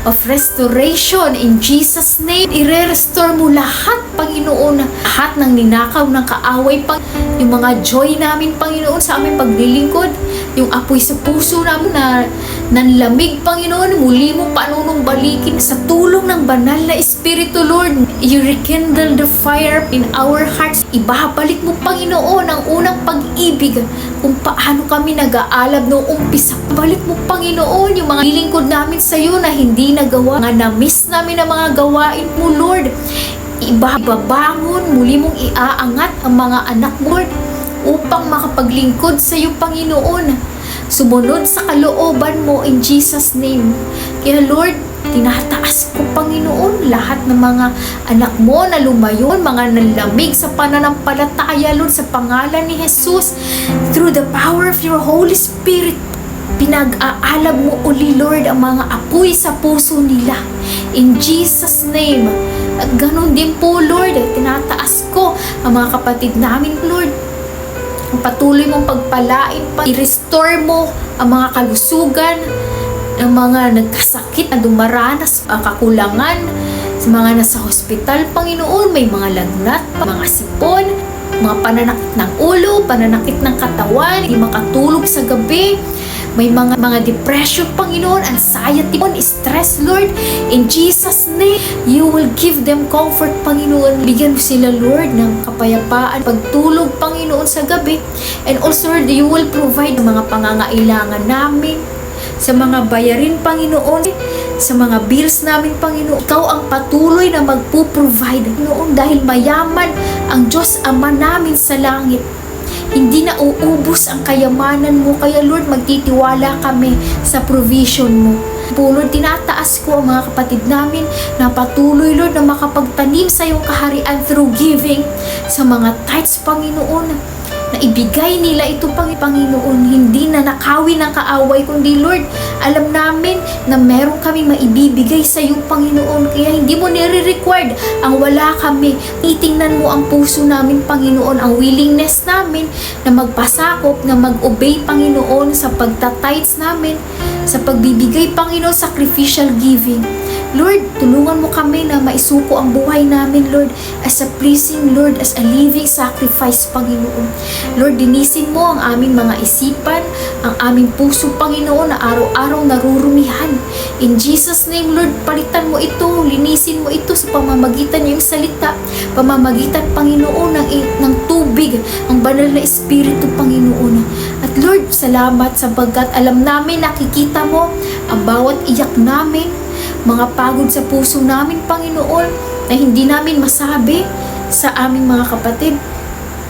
of restoration in Jesus' name. I-restore mo lahat, Panginoon, lahat ng ninakaw ng kaaway, yung mga joy namin, Panginoon, sa aming paglilingkod, yung apoy sa puso namin na nanlamig, Panginoon, muli mo panunumbalikin sa tulong ng banal na Espiritu, Lord. You rekindle the fire in our hearts. Ibabalik mo, Panginoon, ang unang pag-ibig kung paano kami nag-aalab noong umpisa. Balik mo, Panginoon, yung mga lilingkod namin sa iyo na hindi nagawa, nga na-miss namin ang mga gawain mo, Lord. Ibabangon, muli mong iaangat ang mga anak mo, Lord, upang makapaglingkod sa iyo, Panginoon. Sumunod sa kalooban mo in Jesus' name. Kaya, Lord, tinataas ko, Panginoon, lahat ng mga anak mo na lumayon, mga nanlamig sa pananampalataya, Lord, sa pangalan ni Jesus, through the power of your Holy Spirit. Pinag-aalab mo uli, Lord, ang mga apoy sa puso nila. In Jesus' name. At ganun din po, Lord, tinataas ko ang mga kapatid namin, Lord. Ang patuloy mong pagpalain, i-restore mo ang mga kalusugan ng mga nagkasakit na dumaranas ang kakulangan sa mga nasa hospital, Panginoon. May mga lagnat, mga sipon, mga pananakit ng ulo, pananakit ng katawan, hindi makatulog sa gabi. May mga depression, Panginoon, anxiety, stress, Lord. In Jesus' name, you will give them comfort, Panginoon. Bigyan mo sila, Lord, ng kapayapaan, pagtulog, Panginoon, sa gabi. And also, Lord, you will provide mga pangangailangan namin, sa mga bayarin, Panginoon, sa mga bills namin, Panginoon. Ikaw ang patuloy na magpo-provide, Panginoon, dahil mayaman ang Diyos Ama namin sa langit. Hindi na uubos ang kayamanan mo. Kaya, Lord, magtitiwala kami sa provision mo. Po, Lord, tinataas ko ang mga kapatid namin na patuloy, Lord, na makapagtanim sa iyong kaharian through giving sa mga tithes, Panginoon, na ibigay nila ito, Panginoon, hindi na nakawin ng kaaway, kundi, Lord, alam namin na meron kaming maibibigay sa iyo, Panginoon, kaya hindi mo nire-required ang wala kami. Itingnan mo ang puso namin, Panginoon, ang willingness namin na magpasakop, na mag-obey, Panginoon, sa pagtatites namin, sa pagbibigay, Panginoon, sacrificial giving. Lord, tulungan mo kami na maisuko ang buhay namin, Lord, as a pleasing, Lord, as a living sacrifice, Panginoon. Lord, linisin mo ang aming mga isipan, ang aming puso, Panginoon, na araw-araw narurumihan. In Jesus' name, Lord, palitan mo ito, linisin mo ito sa pamamagitan ng iyong salita, pamamagitan, Panginoon, ng tubig, ang banal na Espiritu, Panginoon. At Lord, salamat sapagkat alam namin, nakikita mo ang bawat iyak namin, mga pagod sa puso namin, Panginoon, na hindi namin masabi sa aming mga kapatid.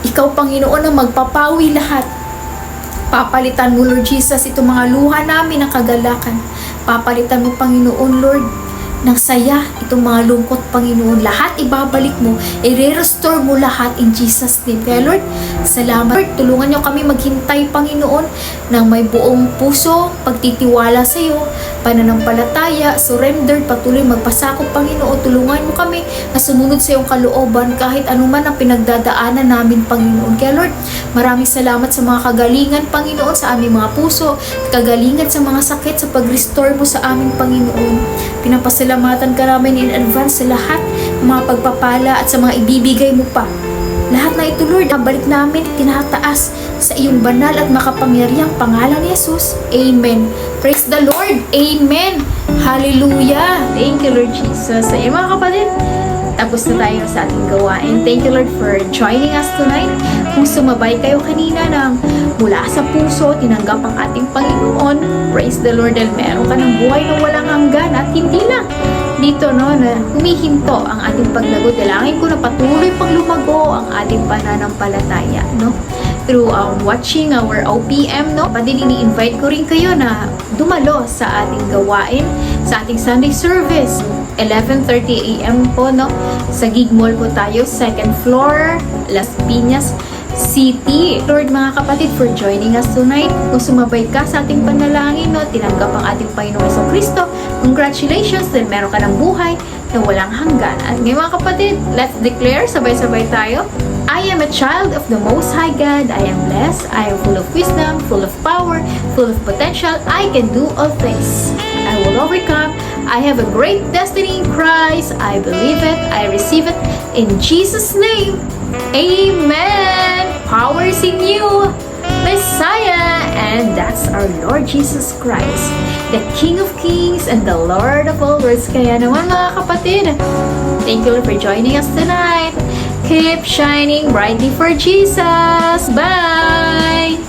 Ikaw, Panginoon, ang magpapawi lahat. Papalitan mo, Lord Jesus, itong mga luha namin ng kagalakan. Papalitan mo, Panginoon, Lord, ng saya, itong mga lungkot, Panginoon. Lahat ibabalik mo, i-restore mo lahat in Jesus' name. Kaya, Lord, salamat. Lord, tulungan niyo kami maghintay, Panginoon, ng may buong puso, pagtitiwala sa iyo, pananampalataya, surrendered, patuloy magpasakop, Panginoon. Tulungan mo kami na sumunod sa iyong kalooban kahit anuman ang pinagdadaanan namin, Panginoon. Kaya, Lord, maraming salamat sa mga kagalingan, Panginoon, sa aming mga puso, kagalingan sa mga sakit, sa pag-restore mo sa aming, Panginoon. Pinapasalamatan ka namin in advance sa lahat ng mga pagpapala at sa mga ibibigay mo pa. Lahat na ito, Lord, nabalik namin, tinataas sa iyong banal at makapangyarihang pangalan ni Jesus. Amen. Praise the Lord. Amen. Hallelujah. Thank you, Lord Jesus. So, mga kapatid, tapos na tayo sa ating gawain. Thank you, Lord, for joining us tonight. Kung sumabay kayo kanina ng mula sa puso, tinanggap ang ating Panginoon, praise the Lord, dahil meron ka ng buhay na walang hanggan at hindi lang dito, no, na humihinto ang ating paglago. Dalangin ko na patuloy pang lumago ang ating pananampalataya, no, through watching our OPM, no. Pati ini-invite ko rin kayo na dumalo sa ating gawain, sa ating Sunday service, 11:30 AM po, no, sa Gig Mall po tayo, 2nd floor, Las Piñas City. Lord, mga kapatid, for joining us tonight. Kung sumabay ka sa ating panalangin, no, tinanggap ang ating Panginoong Jesucristo, congratulations, dahil meron ka ng buhay na walang hanggan. At ngayon, mga kapatid, let's declare, sabay-sabay tayo. I am a child of the Most High God. I am blessed. I am full of wisdom, full of power, full of potential. I can do all things. I will overcome. I have a great destiny in Christ. I believe it. I receive it. In Jesus' name, amen. Power is in you, Messiah. And that's our Lord Jesus Christ, the King of Kings and the Lord of all Lords. Kaya naman, mga kapatid, thank you for joining us tonight. Keep shining brightly for Jesus. Bye!